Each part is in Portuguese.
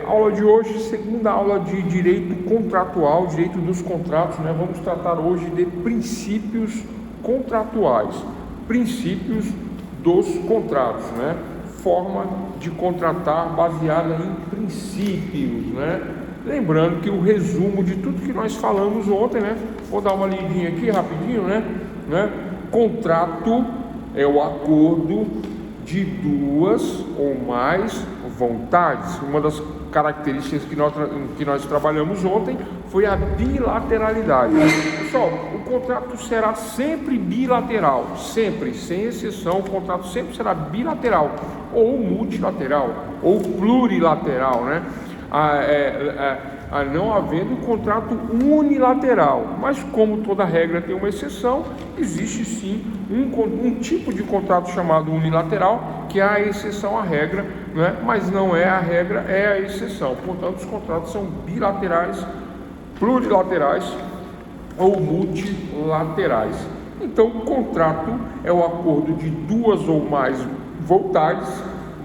Aula de hoje, segunda aula de direito contratual, direito dos contratos, né? Vamos tratar hoje de princípios contratuais, princípios dos contratos, né? Forma de contratar baseada em princípios, né? Lembrando que o resumo de tudo que nós falamos ontem, né? Vou dar uma lidinha aqui rapidinho, né? Contrato é o acordo de duas ou mais vontades. Uma das características que nós trabalhamos ontem foi a bilateralidade. Pessoal, o contrato será sempre bilateral, sempre, sem exceção, o contrato sempre será bilateral, ou multilateral, ou plurilateral, né? Não havendo contrato unilateral, mas como toda regra tem uma exceção, existe sim um tipo de contrato chamado unilateral, que é a exceção à regra, né? Mas não é a regra, é a exceção. Portanto, os contratos são bilaterais, plurilaterais ou multilaterais. Então, o contrato é o acordo de duas ou mais vontades,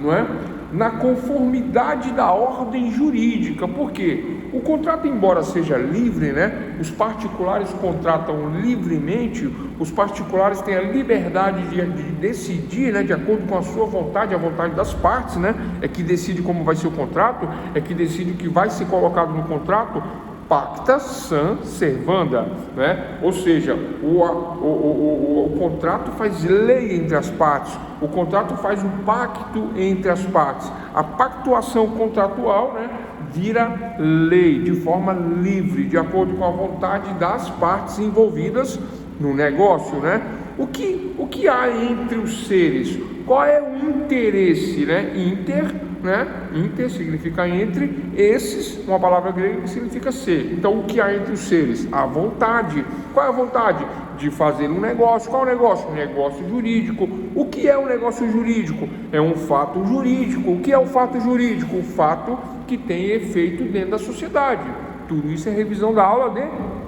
não é? Na conformidade da ordem jurídica. Por quê? O contrato, embora seja livre, né? Os particulares contratam livremente, os particulares têm a liberdade de decidir, né? De acordo com a sua vontade, a vontade das partes, né? É que decide como vai ser o contrato, é que decide o que vai ser colocado no contrato. Pacta sunt servanda, né? Ou seja, o contrato faz lei entre as partes, o contrato faz um pacto entre as partes. A pactuação contratual, né, vira lei de forma livre, de acordo com a vontade das partes envolvidas no negócio, né? O que há entre os seres? Qual é o interesse, né? Inter significa entre, esses, uma palavra grega que significa ser. Então, o que há entre os seres? A vontade. Qual é a vontade? De fazer um negócio. Qual é o negócio? Um negócio jurídico. O que é um negócio jurídico? É um fato jurídico. O que é o fato jurídico? O fato que tem efeito dentro da sociedade. Tudo isso é revisão da aula de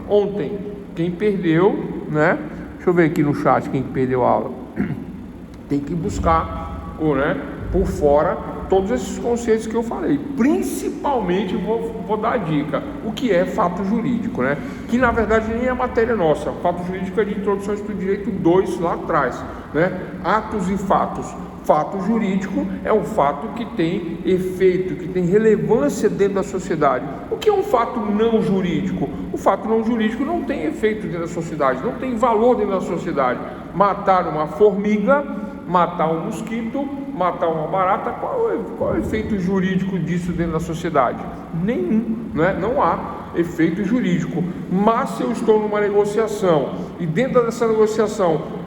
ontem. Quem perdeu, né? Deixa eu ver aqui no chat quem perdeu a aula. Tem que buscar, né, por fora todos esses conceitos que eu falei. Principalmente, vou dar a dica, o que é fato jurídico, né? Que na verdade nem é matéria nossa. Fato jurídico é de Introdução ao Estudo de Direito 2 lá atrás, né? Atos e fatos. Fato jurídico é um fato que tem efeito, que tem relevância dentro da sociedade. O que é um fato não jurídico? O fato não jurídico não tem efeito dentro da sociedade, não tem valor dentro da sociedade. Matar uma formiga, matar um mosquito, matar uma barata, qual é o efeito jurídico disso dentro da sociedade? Nenhum, né? Não há efeito jurídico. Mas se eu estou numa negociação e dentro dessa negociação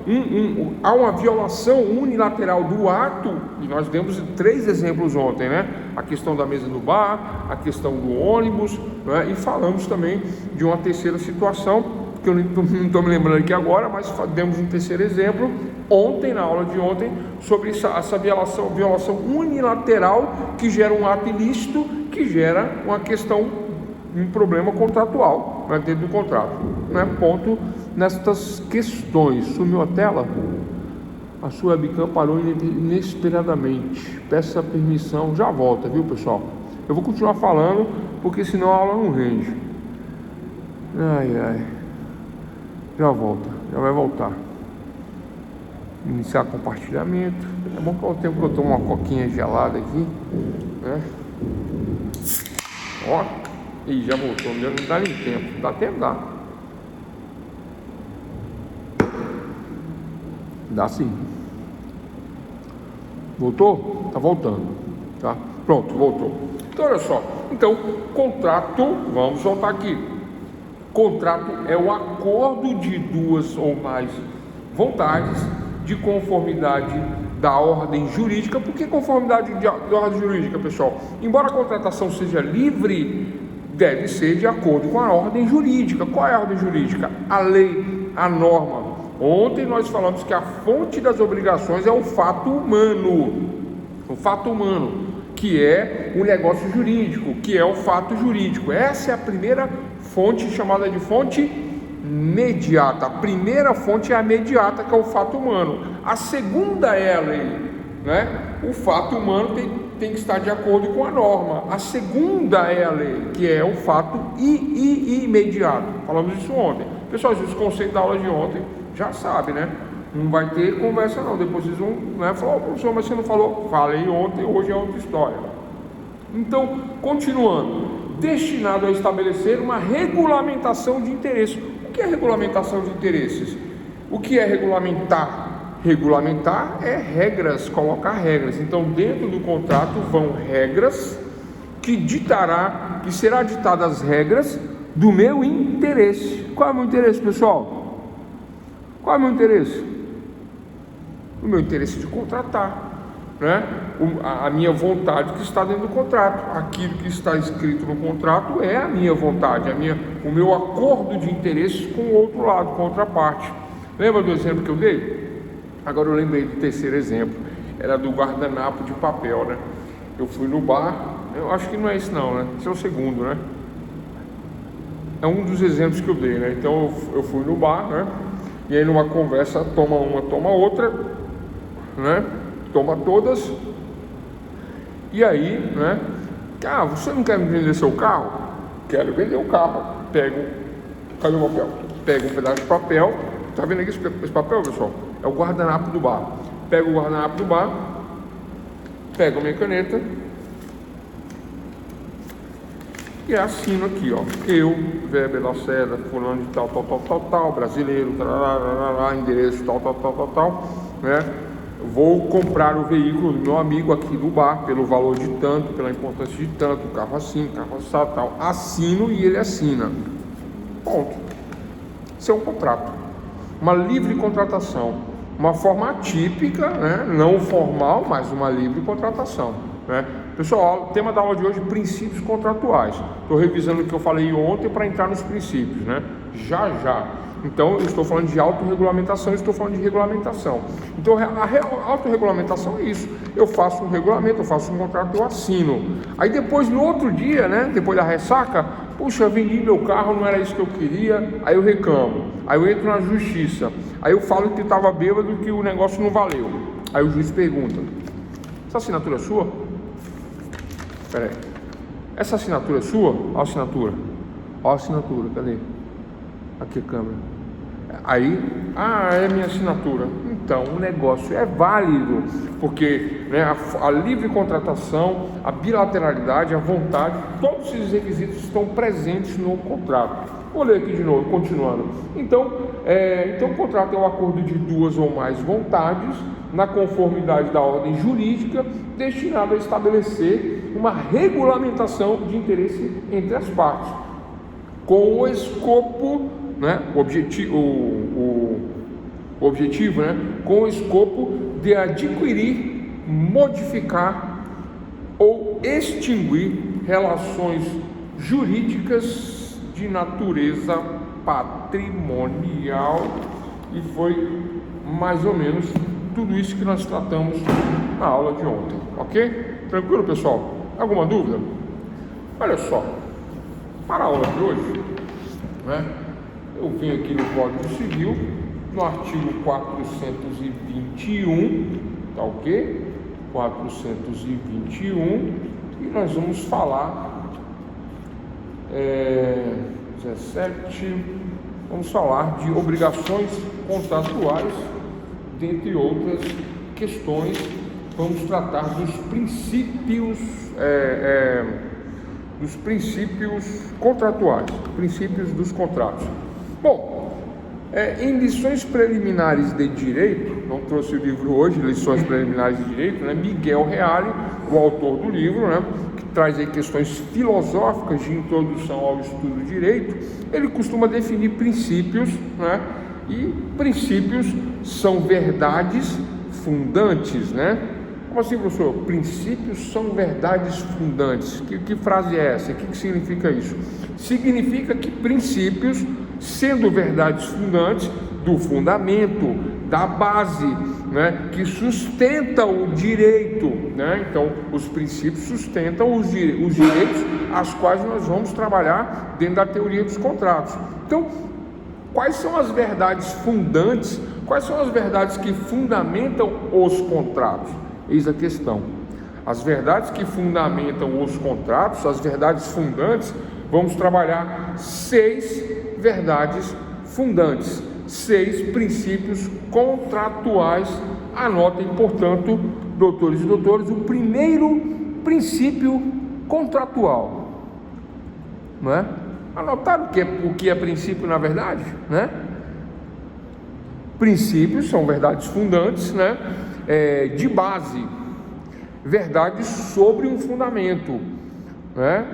há uma violação unilateral do ato, e nós demos 3 exemplos ontem, né? A questão da mesa do bar, a questão do ônibus, né? E falamos também de uma terceira situação, que eu não estou me lembrando aqui agora, mas demos um terceiro exemplo ontem, na aula de ontem, sobre essa violação unilateral que gera um ato ilícito, que gera uma questão, um problema contratual, né, dentro do contrato, né? Ponto nestas questões. Sumiu a tela? A sua webcam parou inesperadamente. Peça permissão, já volta, viu, pessoal? Eu vou continuar falando, porque senão a aula não rende. Ai. Já volta, já vai voltar. Iniciar compartilhamento. É bom que é o tempo que eu tomo uma coquinha gelada aqui, né? Ó, e já voltou, não dá nem tempo. Dá tempo, dá. Dá sim. Voltou? Tá voltando, tá? Pronto, voltou. Então, olha só. Então, contrato, vamos voltar aqui. Contrato é o acordo de duas ou mais vontades de conformidade da ordem jurídica. Por que conformidade da ordem jurídica, pessoal? Embora a contratação seja livre, deve ser de acordo com a ordem jurídica. Qual é a ordem jurídica? A lei, a norma. Ontem nós falamos que a fonte das obrigações é o fato humano. O fato humano, que é o negócio jurídico, que é o fato jurídico. Essa é a primeira fonte, chamada de fonte mediata. A primeira fonte é a mediata, que é o fato humano. A segunda é a lei, né? O fato humano tem que estar de acordo com a norma. A segunda é a lei, que é o fato imediato. Falamos isso ontem. Pessoal, os conceitos da aula de ontem já sabe, né? Não vai ter conversa não. Depois vocês vão, né, falar, professor, mas você não falou? Falei ontem, hoje é outra história. Então, continuando, destinado a estabelecer uma regulamentação de interesses. O que é regulamentação de interesses? O que é regulamentar? Regulamentar é regras, colocar regras. Então, dentro do contrato vão regras que será ditadas as regras do meu interesse. Qual é o meu interesse, pessoal? Qual é o meu interesse? O meu interesse de contratar, né? A minha vontade que está dentro do contrato. Aquilo que está escrito no contrato é a minha vontade, o meu acordo de interesses com o outro lado, com a outra parte. Lembra do exemplo que eu dei? Agora eu lembrei do terceiro exemplo, era do guardanapo de papel, né? Eu fui no bar, eu acho que não é esse não, né? Esse é o segundo, né? É um dos exemplos que eu dei, né? Então eu fui no bar, né? E aí numa conversa, toma uma, toma outra, né? Toma todas. E aí, né? Ah, você não quer me vender seu carro? Quero vender o carro. Cadê o papel? Pego um pedaço de papel. Tá vendo aqui esse papel, pessoal? É o guardanapo do bar. Pego o guardanapo do bar, pego a minha caneta e assino aqui, ó. Eu, Weber Lacerda, fulano de tal, brasileiro, endereço tal, né? Vou comprar o veículo do meu amigo aqui do bar, pelo valor de tanto, pela importância de tanto, carro assim, carro assado, tal. Assino e ele assina. Ponto. Isso é um contrato. Uma livre contratação. Uma forma atípica, né? Não formal, mas uma livre contratação, né? Pessoal, o tema da aula de hoje é princípios contratuais. Estou revisando o que eu falei ontem para entrar nos princípios, né? Já. Então, eu estou falando de autorregulamentação, estou falando de regulamentação. Então, a autorregulamentação é isso. Eu faço um regulamento, eu faço um contrato, eu assino. Aí depois, no outro dia, né? Depois da ressaca, puxa, eu vendi meu carro, não era isso que eu queria, aí eu reclamo. Aí eu entro na justiça. Aí eu falo que estava bêbado, que o negócio não valeu. Aí o juiz pergunta: essa assinatura é sua? Peraí. Essa assinatura é sua? Olha a assinatura. Olha a assinatura, cadê? Aqui a câmera. Aí, é minha assinatura. Então, o negócio é válido, porque, né, a livre contratação, a bilateralidade, a vontade, todos esses requisitos estão presentes no contrato. Vou ler aqui de novo, continuando. Então, o contrato é um acordo de duas ou mais vontades, na conformidade da ordem jurídica, destinado a estabelecer uma regulamentação de interesse entre as partes, com o escopo, né, o objetivo, né, com o escopo de adquirir, modificar ou extinguir relações jurídicas de natureza patrimonial. E foi mais ou menos tudo isso que nós tratamos na aula de ontem, ok? Tranquilo, pessoal? Alguma dúvida? Olha só, para a aula de hoje, né, eu venho aqui no Código Civil, no artigo 421, tá ok? 421, e nós vamos falar 17, vamos falar de obrigações contratuais, dentre outras questões. Vamos tratar dos princípios contratuais, princípios dos contratos. Bom, em lições preliminares de direito, não trouxe o livro hoje, lições preliminares de direito, né? Miguel Reale, o autor do livro, né, que traz aí questões filosóficas de introdução ao estudo do direito, ele costuma definir princípios, né? E princípios são verdades fundantes, né? Como assim, professor? Princípios são verdades fundantes. Que frase é essa? O que significa isso? Significa que princípios, sendo verdades fundantes, do fundamento, da base, né, que sustenta o direito, né? Então, os princípios sustentam os direitos às quais nós vamos trabalhar dentro da teoria dos contratos. Então, quais são as verdades fundantes? Quais são as verdades que fundamentam os contratos? Eis a questão. As verdades que fundamentam os contratos, as verdades fundantes, vamos trabalhar 6 verdades fundantes, 6 princípios contratuais. Anotem, portanto, doutores e doutoras, o primeiro princípio contratual, não é? Anotaram o que é princípio na verdade, né? Princípios são verdades fundantes, né? De base, verdades sobre um fundamento, né?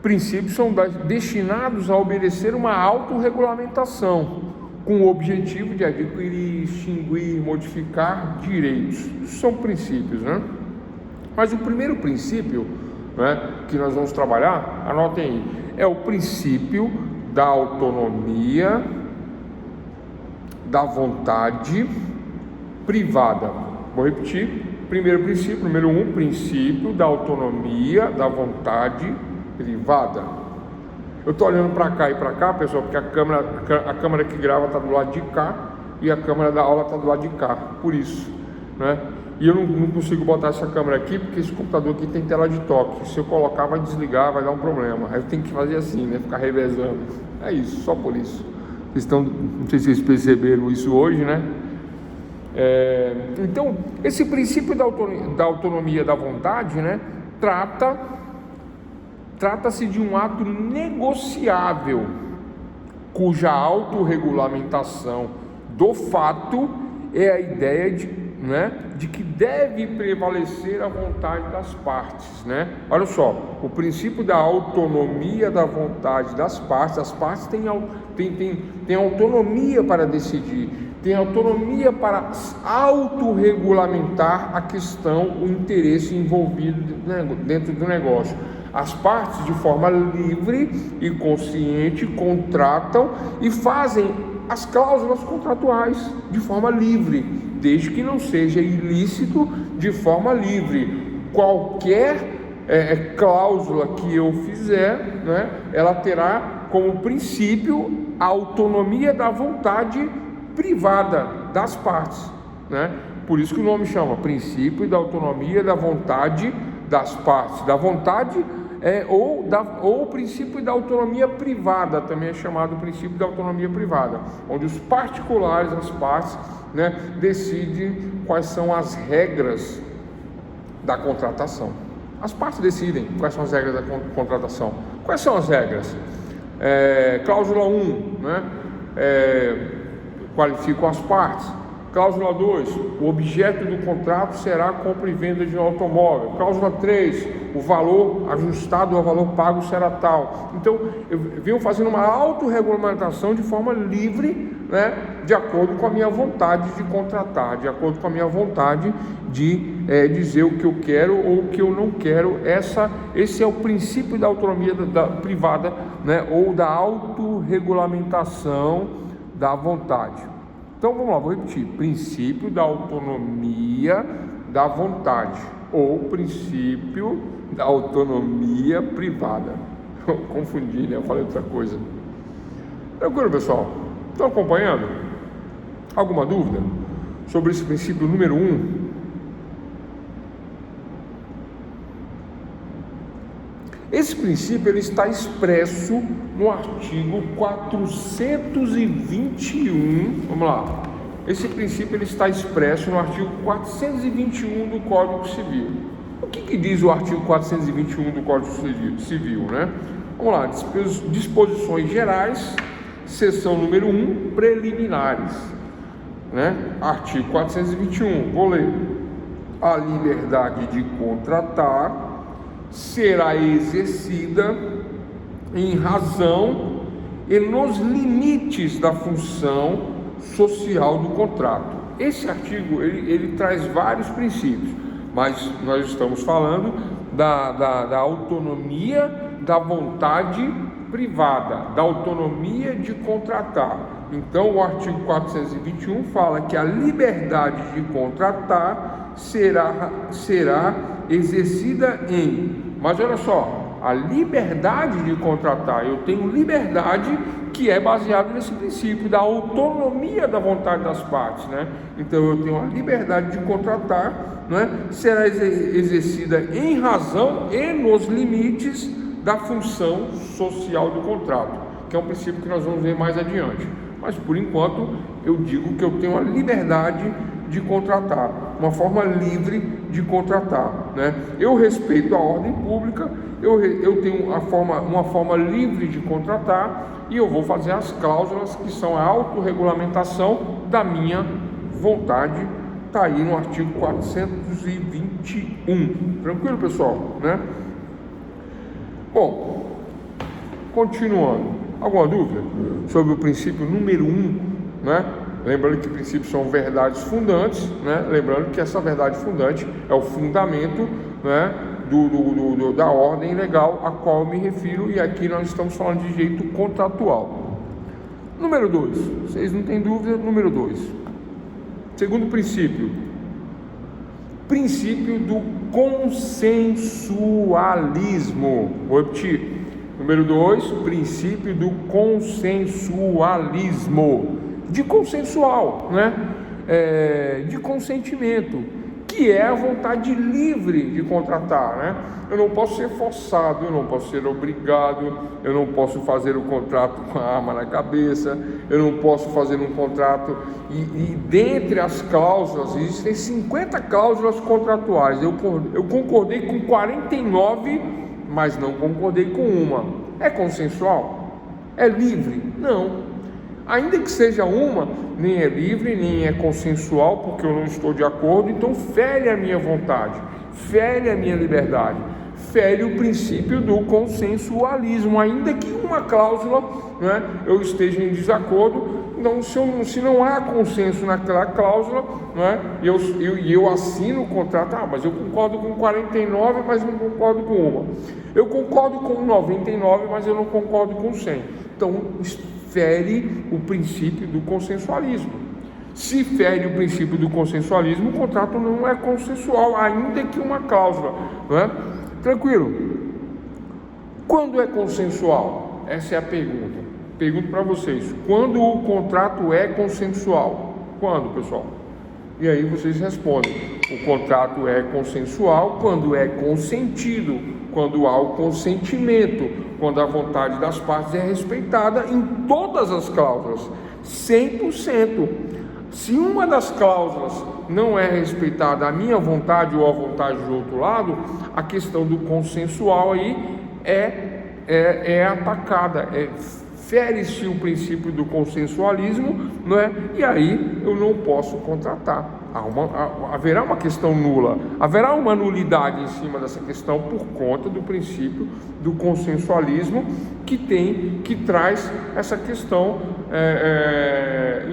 Princípios são destinados a obedecer uma autorregulamentação, com o objetivo de adquirir, extinguir, modificar direitos. Isso são princípios, né? Mas o primeiro princípio, né, que nós vamos trabalhar, anotem aí, é o princípio da autonomia da vontade privada. Vou repetir. Primeiro princípio, número 1, princípio da autonomia da vontade privada. Eu estou olhando para cá e para cá, pessoal, porque a câmera que grava está do lado de cá e a câmera da aula está do lado de cá, por isso, né? E eu não consigo botar essa câmera aqui porque esse computador aqui tem tela de toque. Se eu colocar, vai desligar, vai dar um problema. Aí eu tenho que fazer assim, né? Ficar revezando. É isso, só por isso. Não sei se vocês perceberam isso hoje, né? Então, esse princípio da autonomia da vontade, né? Trata-se de um ato negociável, cuja autorregulamentação do fato é a ideia de que deve prevalecer a vontade das partes, né? Olha só, o princípio da autonomia da vontade das partes, as partes têm autonomia para decidir, têm autonomia para autorregulamentar a questão, o interesse envolvido dentro do negócio. As partes, de forma livre e consciente, contratam e fazem as cláusulas contratuais de forma livre, desde que não seja ilícito de forma livre. Qualquer cláusula que eu fizer, né, ela terá como princípio a autonomia da vontade privada das partes, né? Por isso que o nome chama princípio da autonomia da vontade das partes, da vontade ou o princípio da autonomia privada, também é chamado princípio da autonomia privada, onde os particulares, as partes, né, decidem quais são as regras da contratação. As partes decidem quais são as regras da contratação. Quais são as regras? Cláusula 1, né, qualificam as partes. Cláusula 2, o objeto do contrato será a compra e venda de um automóvel. Cláusula 3, o valor ajustado ao valor pago será tal. Então, eu venho fazendo uma autorregulamentação de forma livre, né, de acordo com a minha vontade de contratar, de acordo com a minha vontade de dizer o que eu quero ou o que eu não quero. Esse é o princípio da autonomia privada, né, ou da autorregulamentação da vontade. Então vamos lá, vou repetir: princípio da autonomia da vontade ou princípio da autonomia privada. Eu confundi, né? Eu falei outra coisa. Tranquilo, pessoal? Estão acompanhando? Alguma dúvida sobre esse princípio número 1? Esse princípio ele está expresso no artigo 421. Vamos lá. Esse princípio ele está expresso no artigo 421 do Código Civil. O que diz o artigo 421 do Código Civil, né? Vamos lá. Disposições gerais, seção número 1, preliminares, né? Artigo 421. Vou ler. A liberdade de contratar será exercida em razão e nos limites da função social do contrato. Esse artigo ele traz vários princípios, mas nós estamos falando da autonomia da vontade privada, da autonomia de contratar. Então o artigo 421 fala que a liberdade de contratar será exercida mas olha só, a liberdade de contratar. Eu tenho liberdade que é baseado nesse princípio da autonomia da vontade das partes, né? Então eu tenho a liberdade de contratar, né? Será exercida em razão e nos limites da função social do contrato, que é um princípio que nós vamos ver mais adiante. Mas por enquanto eu digo que eu tenho a liberdade de contratar, uma forma livre de contratar, né? Eu respeito a ordem pública, eu tenho uma forma livre de contratar e eu vou fazer as cláusulas que são a autorregulamentação da minha vontade. Está aí no artigo 421. Tranquilo, pessoal, né? Bom, continuando. Alguma dúvida sobre o princípio número 1, né? Lembrando que princípios são verdades fundantes, né? Lembrando que essa verdade fundante é o fundamento, né, da ordem legal a qual eu me refiro, e aqui nós estamos falando de direito contratual. Número 2, vocês não têm dúvida, número 2. Segundo princípio, princípio do consensualismo. Vou repetir. Número 2, princípio do consensualismo. De consensual, né? De consentimento, que é a vontade livre de contratar, né? Eu não posso ser forçado, eu não posso ser obrigado, eu não posso fazer o contrato com a arma na cabeça, eu não posso fazer um contrato e dentre as cláusulas, existem 50 cláusulas contratuais, eu concordei com 49, mas não concordei com uma. É consensual? É livre? Não. Ainda que seja uma, nem é livre, nem é consensual, porque eu não estou de acordo, então fere a minha vontade, fere a minha liberdade, fere o princípio do consensualismo, ainda que uma cláusula, né, eu esteja em desacordo. Então, se não há consenso naquela cláusula, né, e eu assino o contrato, mas eu concordo com 49, mas não concordo com uma. Eu concordo com 99, mas eu não concordo com 100. Então, fere o princípio do consensualismo. Se fere o princípio do consensualismo, o contrato não é consensual, ainda que uma cláusula, não é? Tranquilo? Quando é consensual? Essa é a pergunta. Pergunto para vocês: quando o contrato é consensual? Quando, pessoal? E aí vocês respondem: o contrato é consensual quando é consentido, quando há o consentimento, quando a vontade das partes é respeitada em todas as cláusulas, 100%. Se uma das cláusulas não é respeitada, a minha vontade ou a vontade do outro lado, a questão do consensual aí é atacada, fere-se o princípio do consensualismo, não é? E aí eu não posso contratar. Haverá uma questão nula, haverá uma nulidade em cima dessa questão por conta do princípio do consensualismo que traz essa questão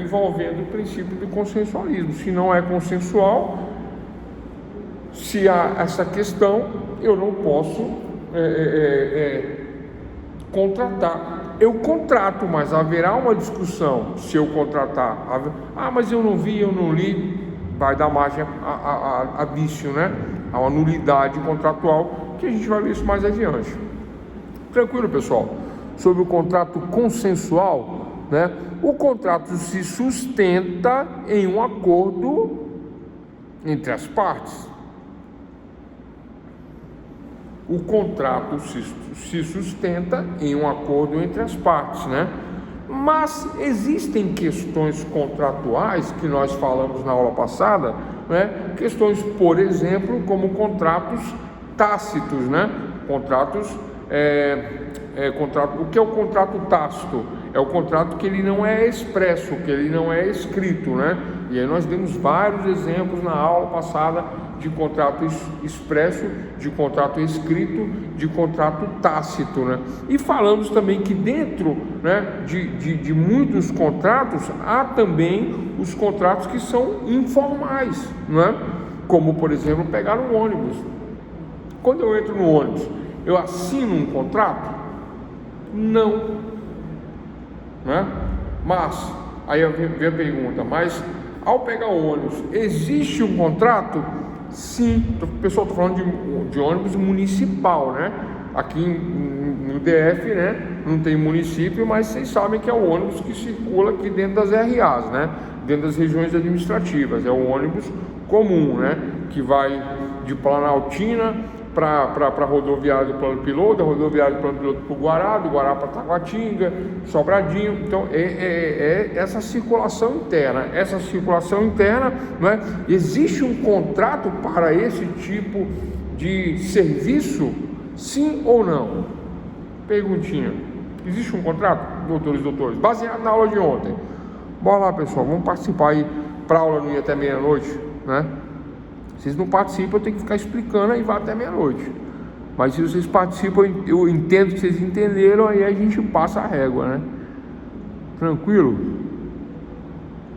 envolvendo o princípio do consensualismo. Se não é consensual, se há essa questão, eu não posso contratar. Eu contrato, mas haverá uma discussão se eu contratar. Mas eu não vi, eu não li. Vai dar margem a vício, né? A uma nulidade contratual, que a gente vai ver isso mais adiante. Tranquilo, pessoal? Sobre o contrato consensual, né? O contrato se sustenta em um acordo entre as partes. O contrato se sustenta em um acordo entre as partes, né? Mas existem questões contratuais que nós falamos na aula passada, né? Questões, por exemplo, como contratos tácitos, né? O que é o contrato tácito? É o contrato que ele não é expresso, que ele não é escrito, né? E aí nós demos vários exemplos na aula passada de contrato expresso, de contrato escrito, de contrato tácito, né? E falamos também que dentro, né, de muitos contratos, há também os contratos que são informais, né? Como, por exemplo, pegar um ônibus. Quando eu entro no ônibus, eu assino um contrato? Não, né? Mas, aí vem a pergunta, mas ao pegar o ônibus, existe um contrato? Sim, pessoal, estou falando de ônibus municipal, né? Aqui no DF, né, não tem município, mas vocês sabem que é o ônibus que circula aqui dentro das RAs, né, dentro das regiões administrativas. É o ônibus comum, né, que vai de Planaltina para rodoviária do Plano Piloto, da rodoviária do Plano Piloto para o Guará, do Guará para Taguatinga, Sobradinho. Então é essa circulação interna. Essa circulação interna, né, existe um contrato para esse tipo de serviço, sim ou não? Perguntinha. Existe um contrato, doutores e doutores, baseado na aula de ontem? Bora lá, pessoal, vamos participar aí para a aula não ir até meia-noite, né? Vocês não participam, eu tenho que ficar explicando, aí vai até meia-noite. Mas se vocês participam, eu entendo que vocês entenderam, aí a gente passa a régua, né? Tranquilo?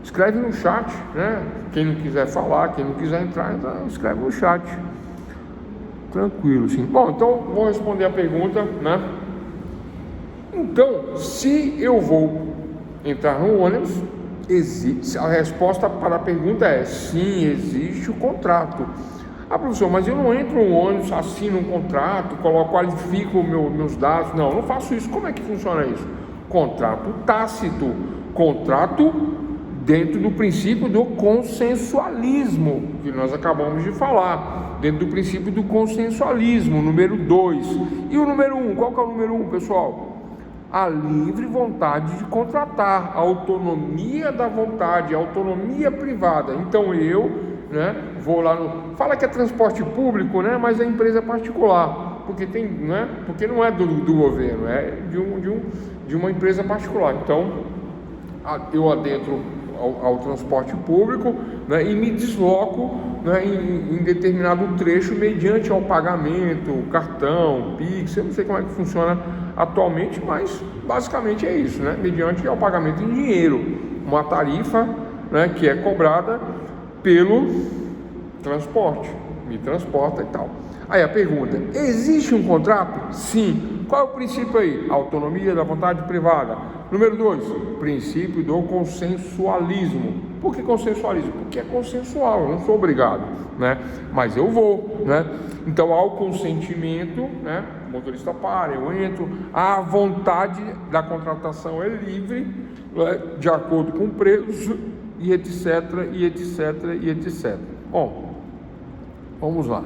Escreve no chat, né? Quem não quiser falar, quem não quiser entrar, então escreve no chat. Tranquilo, sim. Bom, então vou responder a pergunta, né? Então, se eu vou entrar no ônibus, a resposta para a pergunta é sim, existe o contrato. Ah, professor, mas eu não entro no ônibus, assino um contrato, qualifico meus dados. Não, não faço isso. Como é que funciona isso? Contrato tácito, contrato dentro do princípio do consensualismo, que nós acabamos de falar, dentro do princípio do consensualismo, número 2. E o número 1, qual que é o número 1, pessoal? A livre vontade de contratar, a autonomia da vontade, a autonomia privada. Então eu, né, vou lá fala que é transporte público, né, mas é empresa particular, porque tem, né, porque não é do governo, é de uma empresa particular. Então eu adentro ao transporte público, né, e me desloco, né, em determinado trecho mediante ao pagamento, cartão, Pix. Eu não sei como é que funciona atualmente, mas basicamente é isso, né, mediante ao pagamento em dinheiro, uma tarifa, né, que é cobrada pelo transporte, me transporta e tal. Aí a pergunta: existe um contrato? Sim. Qual é o princípio aí? Autonomia da vontade privada. Número 2, princípio do consensualismo. Por que consensualismo? Porque é consensual, eu não sou obrigado, né? Mas eu vou, né? Então há o consentimento, né? O motorista para, eu entro. A vontade da contratação é livre, né? De acordo com o preço, e etc, e etc, e etc. Bom, vamos lá.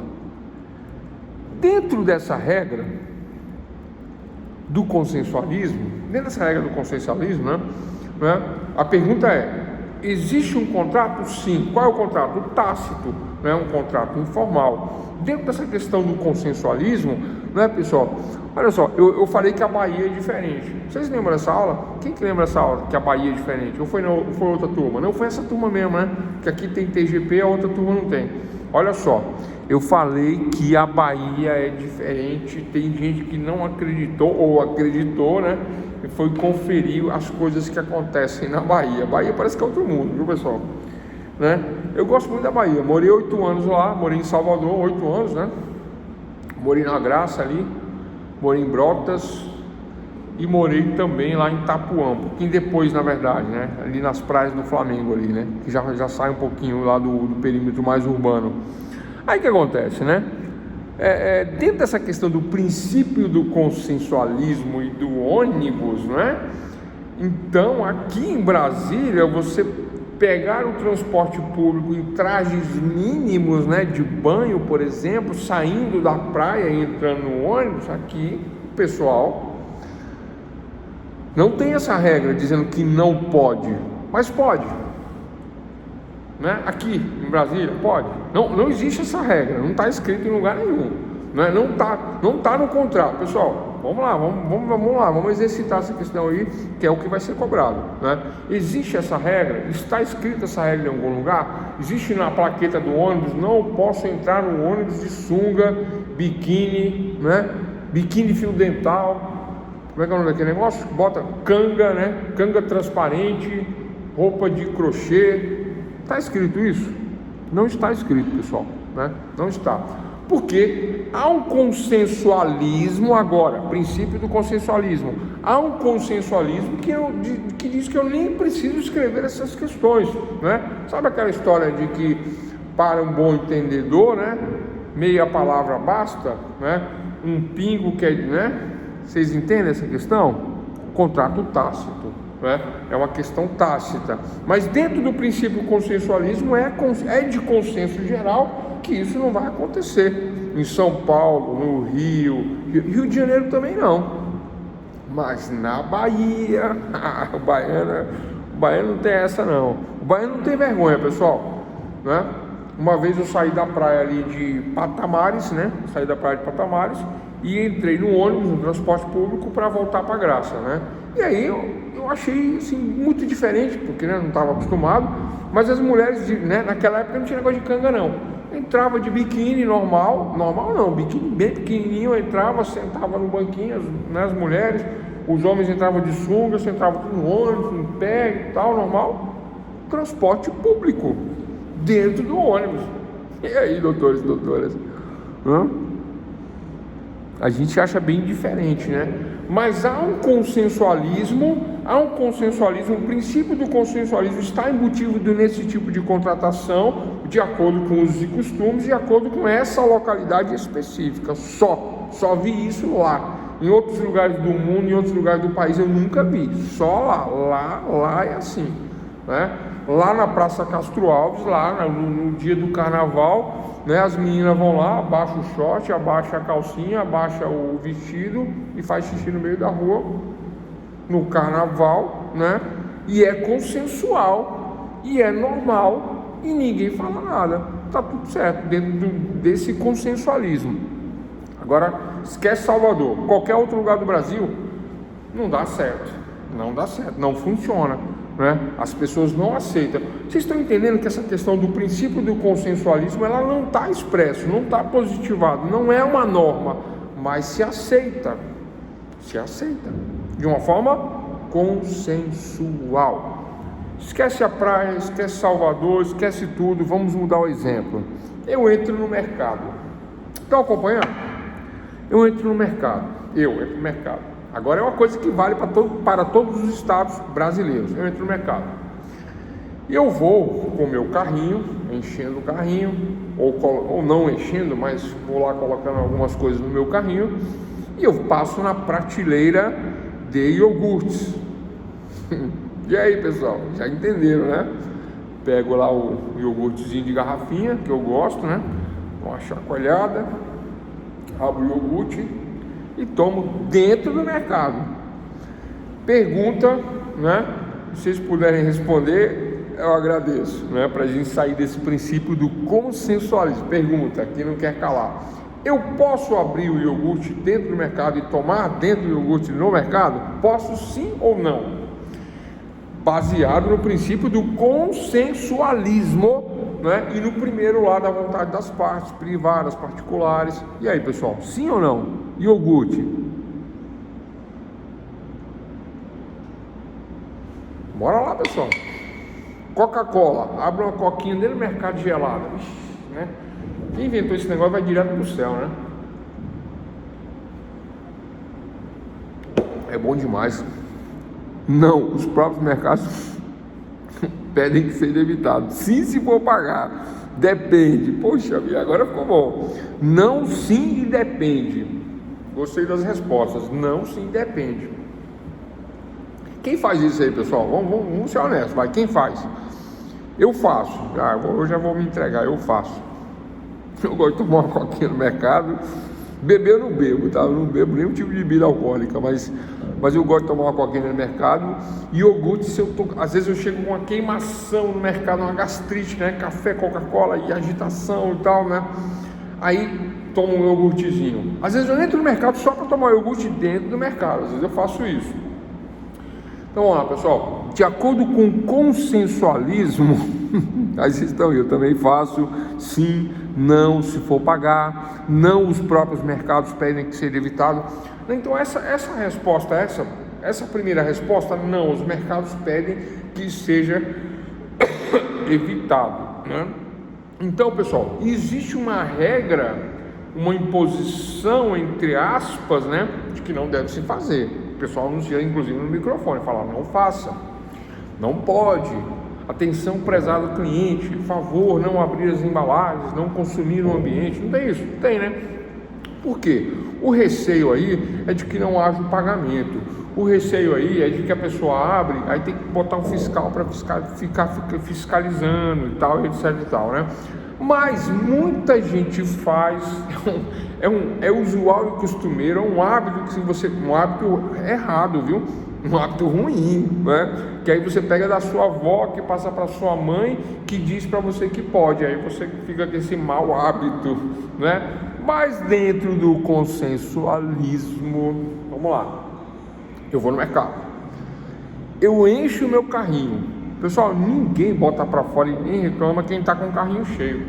Dentro dessa regra do consensualismo, né, a pergunta é: existe um contrato? Sim. Qual é o contrato? O tácito, né, um contrato informal. Dentro dessa questão do consensualismo, né, pessoal, olha só, eu falei que a Bahia é diferente. Vocês lembram dessa aula? Quem que lembra dessa aula, que a Bahia é diferente? Ou foi outra turma? Não, foi essa turma mesmo, né? Que aqui tem TGP, a outra turma não tem. Olha só, eu falei que a Bahia é diferente. Tem gente que não acreditou ou acreditou, né? E foi conferir as coisas que acontecem na Bahia. A Bahia parece que é outro mundo, viu, pessoal? Né? Eu gosto muito da Bahia. Morei 8 anos lá, morei em Salvador 8 anos, né? Morei na Graça ali, morei em Brotas e morei também lá em Itapuã, um pouquinho depois, na verdade, né? Ali nas praias do Flamengo ali, né? Que já sai um pouquinho lá do perímetro mais urbano. Aí o que acontece, né? Dentro dessa questão do princípio do consensualismo e do ônibus, né? Então, aqui em Brasília, você pegar o transporte público em trajes mínimos, né, de banho, por exemplo, saindo da praia e entrando no ônibus, aqui, pessoal, não tem essa regra dizendo que não pode, mas pode, né? Aqui em Brasília pode. Não existe essa regra, não está escrito em lugar nenhum, né? Não tá no contrato, pessoal. Vamos lá, vamos exercitar essa questão aí, que é o que vai ser cobrado, né? Existe essa regra? Está escrita essa regra em algum lugar? Existe na plaqueta do ônibus: não posso entrar no ônibus de sunga, biquíni, né? Biquíni fio dental. Como é que é o nome daquele negócio? Bota canga, né? Canga transparente, roupa de crochê. Está escrito isso? Não está escrito, pessoal, né? Não está. Porque há um consensualismo agora, princípio do consensualismo. Há um consensualismo que diz que eu nem preciso escrever essas questões, né? Sabe aquela história de que para um bom entendedor, né, meia palavra basta, né? um pingo que é, né? Vocês entendem essa questão? Contrato tácito, né? É uma questão tácita, mas dentro do princípio consensualismo é de consenso geral que isso não vai acontecer. Em São Paulo, no Rio de Janeiro também não, mas na Bahia, o baiano não tem essa não. O baiano não tem vergonha, pessoal, né? Uma vez eu saí da praia ali de Patamares, né? Saí da praia de Patamares e entrei no ônibus, no transporte público, para voltar para Graça, né? E aí eu achei assim, muito diferente, porque né, não estava acostumado, mas as mulheres, né, naquela época não tinha negócio de canga não. Entrava de biquíni normal não, biquíni bem pequenininho, entrava, sentava no banquinho, as mulheres, os homens entravam de sunga, sentavam tudo no ônibus, em pé e tal, normal. Transporte público, dentro do ônibus. E aí, doutores e doutoras? A gente acha bem diferente, né? Mas há um consensualismo, o princípio do consensualismo está embutido nesse tipo de contratação, de acordo com os costumes, de acordo com essa localidade específica. Só vi isso lá. Em outros lugares do mundo, em outros lugares do país eu nunca vi. Só lá é assim, né? Lá na Praça Castro Alves, lá no dia do carnaval, né, as meninas vão lá, abaixa o short, abaixa a calcinha, abaixa o vestido e faz xixi no meio da rua, no carnaval, né? E é consensual, e é normal, e ninguém fala nada. Tá tudo certo, dentro desse consensualismo. Agora, esquece Salvador, qualquer outro lugar do Brasil, não dá certo, não funciona, né? As pessoas não aceitam. Vocês estão entendendo que essa questão do princípio do consensualismo, ela não está expresso, não está positivado, não é uma norma, mas se aceita de uma forma consensual. Esquece a praia, esquece Salvador, esquece tudo. Vamos mudar o exemplo. Eu entro no mercado. Estão acompanhando? Eu entro no mercado. Agora é uma coisa que vale para todos os estados brasileiros. Eu entro no mercado. E eu vou com o meu carrinho, enchendo o carrinho, ou não enchendo, mas vou lá colocando algumas coisas no meu carrinho, e eu passo na prateleira de iogurtes. E aí, pessoal, já entenderam, né? Pego lá o iogurtezinho de garrafinha, que eu gosto, né? Uma chacoalhada, abro o iogurte e tomo dentro do mercado. Pergunta, né? Se vocês puderem responder, eu agradeço, né? Para a gente sair desse princípio do consensualismo. Pergunta, quem não quer calar. Eu posso abrir o iogurte dentro do mercado e tomar dentro do iogurte no mercado? Posso sim ou não? Baseado no princípio do consensualismo, né? E no primeiro lá da vontade das partes, privadas, particulares. E aí, pessoal, sim ou não? Iogurte. Bora lá, pessoal. Coca-Cola. Abre uma coquinha dentro do mercado gelada. Né? Quem inventou esse negócio vai direto pro céu, né? É bom demais. Não, os próprios mercados pedem que seja evitado. Sim, se for pagar. Depende. Poxa vida, agora ficou bom. Não, sim e depende. Gostei das respostas. Não, sim, depende. Quem faz isso aí, pessoal? Vamos ser honestos, vai. Quem faz? Eu faço. Eu já vou me entregar, eu faço. Eu gosto de tomar uma coquinha no mercado. Beber eu não bebo, tá? Eu não bebo nenhum tipo de bebida alcoólica, mas eu gosto de tomar uma coquinha no mercado. Iogurte, às vezes eu chego com uma queimação no mercado, uma gastrite, né? Café, Coca-Cola e agitação e tal, né? Aí tomo um iogurtezinho. Às vezes eu entro no mercado só para tomar iogurte dentro do mercado. Às vezes eu faço isso. Então vamos lá, pessoal. De acordo com o consensualismo, aí vocês estão, eu também faço sim, não, se for pagar, não, os próprios mercados pedem que seja evitado. Então essa resposta, essa primeira resposta, não, os mercados pedem que seja evitado, né? Então, pessoal, existe uma regra, uma imposição, entre aspas, né, de que não deve se fazer. O pessoal anuncia, inclusive, no microfone, fala, não faça, não pode. Atenção, prezado cliente, por favor, não abrir as embalagens, não consumir no ambiente. Não tem isso? Tem, né? Por quê? O receio aí é de que não haja o pagamento. O receio aí é de que a pessoa abre, aí tem que botar um fiscal para ficar fiscalizando e tal, etc e tal, né? Mas muita gente faz, é usual e costumeiro, é um hábito um hábito errado, viu? Um hábito ruim, né? Que aí você pega da sua avó, que passa para sua mãe, que diz para você que pode, aí você fica com esse mau hábito, né? Mas dentro do consensualismo, vamos lá, eu vou no mercado, eu encho o meu carrinho. Pessoal, ninguém bota para fora e nem reclama quem está com o carrinho cheio.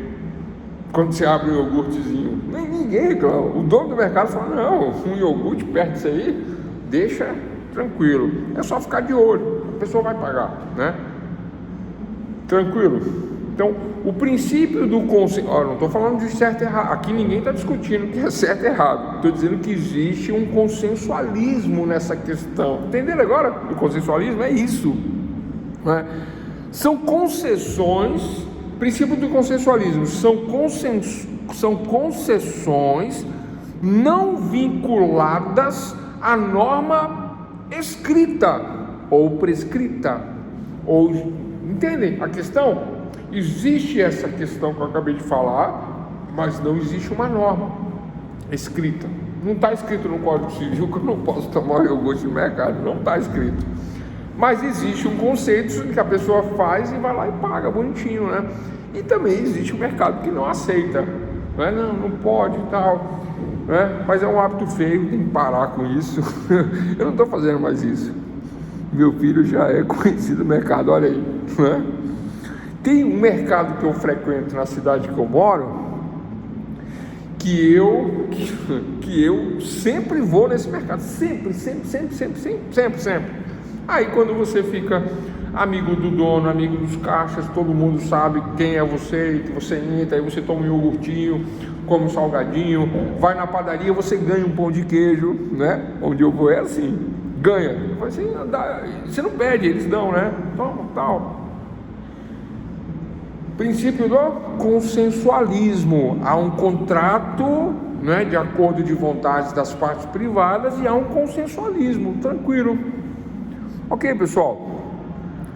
Quando você abre o iogurtezinho, ninguém reclama. O dono do mercado fala, não, um iogurte perto disso aí, deixa tranquilo. É só ficar de olho, a pessoa vai pagar, né? Tranquilo? Então, o princípio do consenso... Não estou falando de certo e errado. Aqui ninguém está discutindo o que é certo e errado. Estou dizendo que existe um consensualismo nessa questão. Entenderam agora? O consensualismo é isso, né? São concessões, princípio do consensualismo, são concessões não vinculadas à norma escrita ou prescrita. Entendem a questão? Existe essa questão que eu acabei de falar, mas não existe uma norma escrita. Não está escrito no Código Civil que eu não posso tomar iogurte no mercado, não está escrito. Mas existe um conceito que a pessoa faz e vai lá e paga bonitinho, né? E também existe um mercado que não aceita, né? Não pode e tal, né? Mas é um hábito feio, tem que parar com isso. Eu não estou fazendo mais isso. Meu filho já é conhecido no mercado, olha aí, né? Tem um mercado que eu frequento na cidade que eu moro, que eu sempre vou nesse mercado, sempre. Aí quando você fica amigo do dono, amigo dos caixas, todo mundo sabe quem é você, que você entra, aí você toma um iogurtinho, come um salgadinho, vai na padaria, você ganha um pão de queijo, né? Onde eu vou é assim, ganha. Assim, você não pede, eles dão, né? Toma, tal. Princípio do consensualismo. Há um contrato, né, de acordo de vontades das partes privadas e há um consensualismo, tranquilo. Ok, pessoal,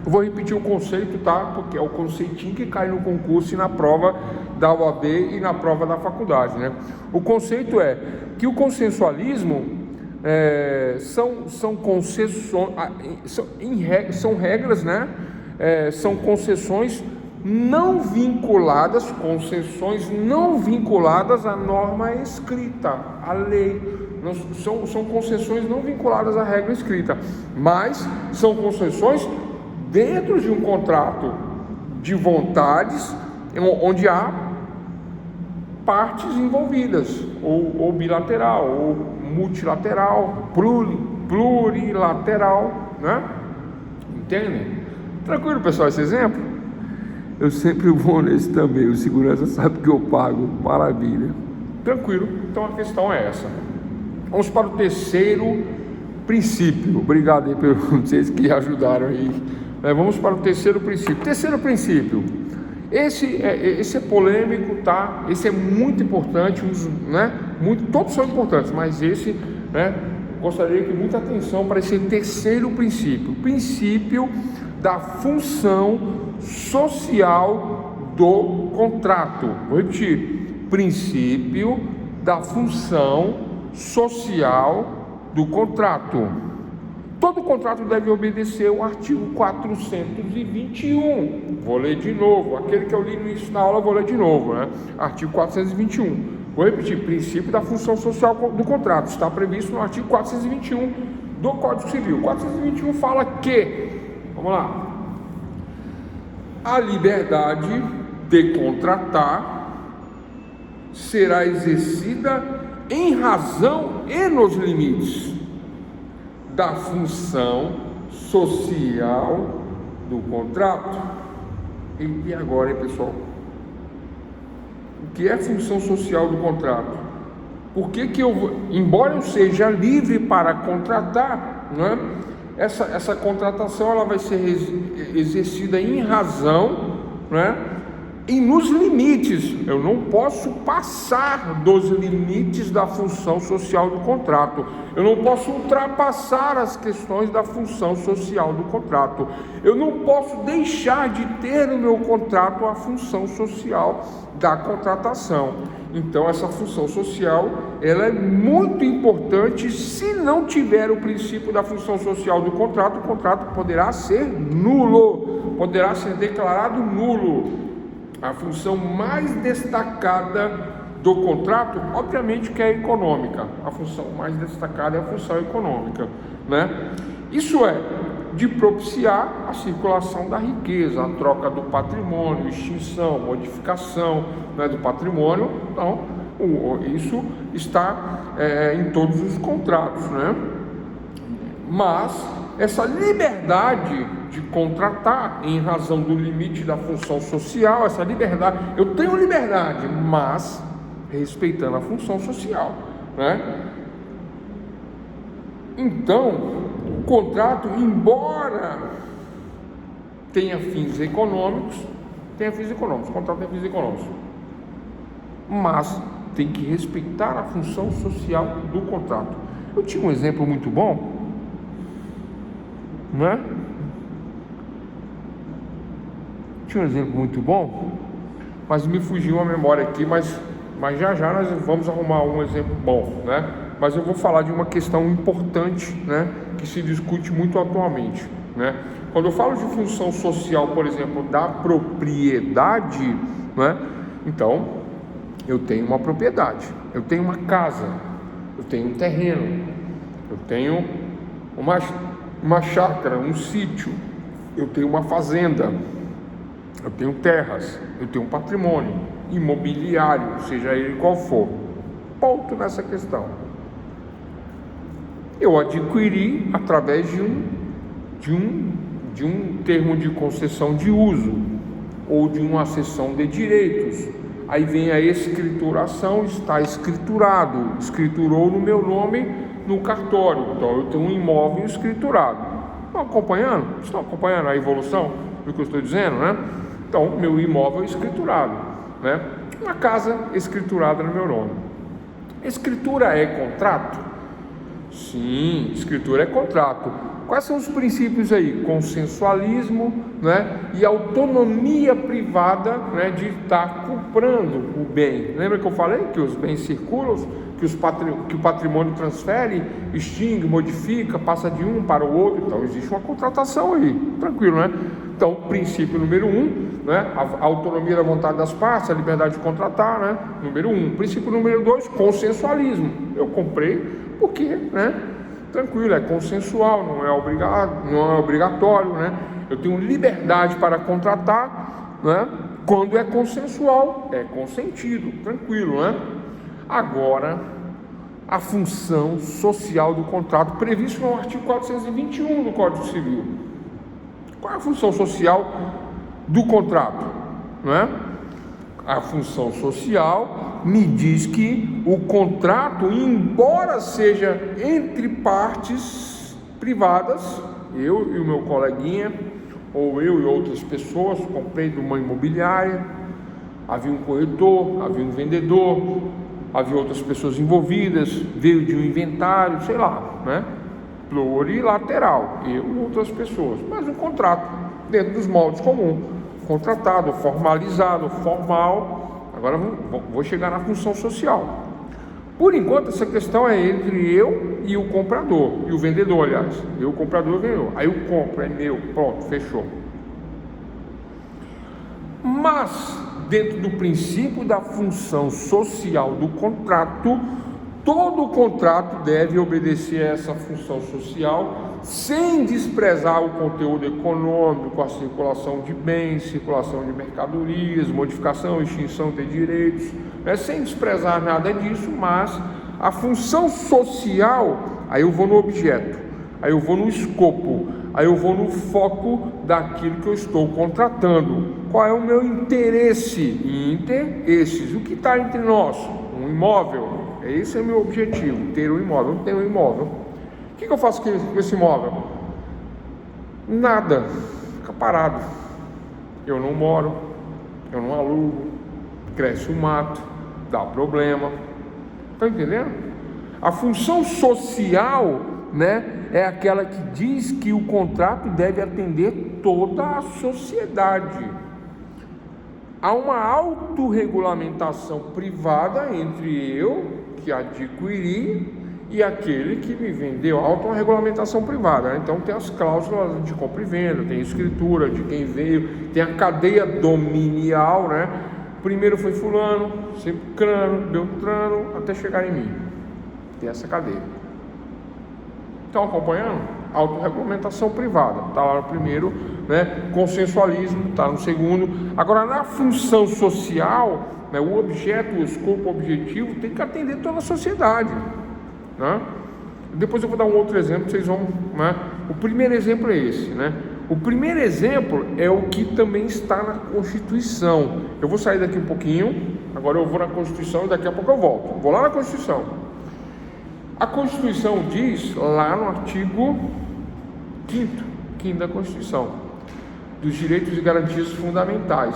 eu vou repetir o conceito, tá? Porque é o conceitinho que cai no concurso e na prova da UAB e na prova da faculdade, né? O conceito é que o consensualismo são concessões, são regras, né? São concessões não vinculadas, à norma escrita, à lei. São concessões não vinculadas à regra escrita, mas são concessões dentro de um contrato de vontades, onde há partes envolvidas, ou bilateral, ou multilateral, plurilateral, né? Entendem? Tranquilo, pessoal, esse exemplo? Eu sempre vou nesse também, o segurança sabe que eu pago, maravilha. Tranquilo, então a questão é essa. Vamos para o terceiro princípio. Obrigado aí por vocês que ajudaram aí. Vamos para o terceiro princípio. Terceiro princípio. Esse é polêmico, tá? Esse é muito importante, né? Todos são importantes, mas esse, né? Gostaria que muita atenção para esse terceiro princípio. Princípio da função social do contrato. Vou repetir. Princípio da função social do contrato. Todo contrato deve obedecer o artigo 421. Vou ler de novo. Aquele que eu li no início da aula, vou ler de novo, né? Artigo 421. Vou repetir. Princípio da função social do contrato. Está previsto no artigo 421 do Código Civil. 421 fala que, vamos lá, a liberdade de contratar será exercida em razão e nos limites da função social do contrato. E agora, hein, pessoal? O que é função social do contrato? Por que embora eu seja livre para contratar, né, essa contratação ela vai ser exercida em razão, né, E nos limites, eu não posso passar dos limites da função social do contrato. Eu não posso ultrapassar as questões da função social do contrato. Eu não posso deixar de ter no meu contrato a função social da contratação. Então, essa função social, ela é muito importante. Se não tiver o princípio da função social do contrato, o contrato poderá ser nulo, poderá ser declarado nulo. A função mais destacada do contrato, obviamente, que é a econômica. A função mais destacada é a função econômica, né? Isso é de propiciar a circulação da riqueza, a troca do patrimônio, extinção, modificação, né, do patrimônio. Então, isso está em todos os contratos, né? Mas essa liberdade de contratar em razão do limite da função social, essa liberdade, eu tenho liberdade, mas respeitando a função social, né? Então, o contrato, embora tenha fins econômicos, o contrato tem fins econômicos, mas tem que respeitar a função social do contrato. Eu tinha um exemplo muito bom, né? Tinha um exemplo muito bom, mas me fugiu a memória aqui, mas já nós vamos arrumar um exemplo bom, né? Mas eu vou falar de uma questão importante, né, que se discute muito atualmente, né? Quando eu falo de função social, por exemplo, da propriedade, né? Então, eu tenho uma propriedade, eu tenho uma casa, eu tenho um terreno, eu tenho uma chácara, um sítio, eu tenho uma fazenda, eu tenho terras, eu tenho um patrimônio imobiliário, seja ele qual for. Ponto nessa questão. Eu adquiri através de um termo de concessão de uso ou de uma cessão de direitos. Aí vem a escrituração, está escriturado, escriturou no meu nome no cartório. Então eu tenho um imóvel escriturado. Estão acompanhando? Estão acompanhando a evolução do que eu estou dizendo, né? Então, meu imóvel é escriturado, né? Uma casa escriturada no meu nome. Escritura é contrato? Sim, escritura é contrato. Quais são os princípios aí? Consensualismo, né? E autonomia privada, né? De estar comprando o bem. Lembra que eu falei que os bens circulam, que o patrimônio transfere, extingue, modifica, passa de um para o outro? Então existe uma contratação aí, tranquilo, né? Então, princípio número 1, né? A autonomia da vontade das partes, a liberdade de contratar, né? Número 1. Princípio número 2, consensualismo. Eu comprei porque, né? Tranquilo, é consensual, não é obrigatório, né? Eu tenho liberdade para contratar, né? Quando é consensual, é consentido, tranquilo, né? Agora, a função social do contrato, previsto no artigo 421 do Código Civil. Qual é a função social do contrato? Não é? A função social me diz que o contrato, embora seja entre partes privadas, eu e o meu coleguinha, ou eu e outras pessoas, comprei de uma imobiliária, havia um corretor, havia um vendedor, havia outras pessoas envolvidas, veio de um inventário, sei lá, né? Plurilateral, eu e outras pessoas, mas um contrato dentro dos moldes comuns, contratado, formalizado, formal. Agora vou chegar na função social. Por enquanto, essa questão é entre eu e o comprador, e o vendedor, aliás. Eu, o comprador e o vendedor. Aí o compra é meu, pronto, fechou. Mas, dentro do princípio da função social do contrato, todo contrato deve obedecer a essa função social, sem desprezar o conteúdo econômico, a circulação de bens, circulação de mercadorias, modificação, extinção de direitos, né? Sem desprezar nada disso, mas a função social, aí eu vou no objeto, aí eu vou no escopo, aí eu vou no foco daquilo que eu estou contratando. Qual é o meu interesse? Interesses. O que está entre nós? Um imóvel. Esse é o meu objetivo, ter um imóvel. Eu não tenho um imóvel. O que eu faço com esse imóvel? Nada. Fica parado. Eu não moro, eu não alugo, cresce o mato, dá problema. Está entendendo? A função social, né, é aquela que diz que o contrato deve atender toda a sociedade. Há uma autorregulamentação privada entre eu, que adquiri, e aquele que me vendeu. Autorregulamentação privada, né? Então tem as cláusulas de compra e venda, tem escritura de quem veio, tem a cadeia dominial, né? Primeiro foi fulano, ciclano, beltrano, até chegar em mim. Tem essa cadeia. Estão acompanhando? Autorregulamentação privada, está lá no primeiro, né? Consensualismo, está no segundo. Agora, na função social, né, o objeto, o escopo objetivo tem que atender toda a sociedade, né? Depois eu vou dar um outro exemplo, vocês vão, né? O primeiro exemplo é esse, né? O primeiro exemplo é o que também está na Constituição. Eu vou sair daqui um pouquinho, agora eu vou na Constituição e daqui a pouco eu volto. Vou lá na Constituição. A Constituição diz, lá no artigo 5º da Constituição, dos direitos e garantias fundamentais,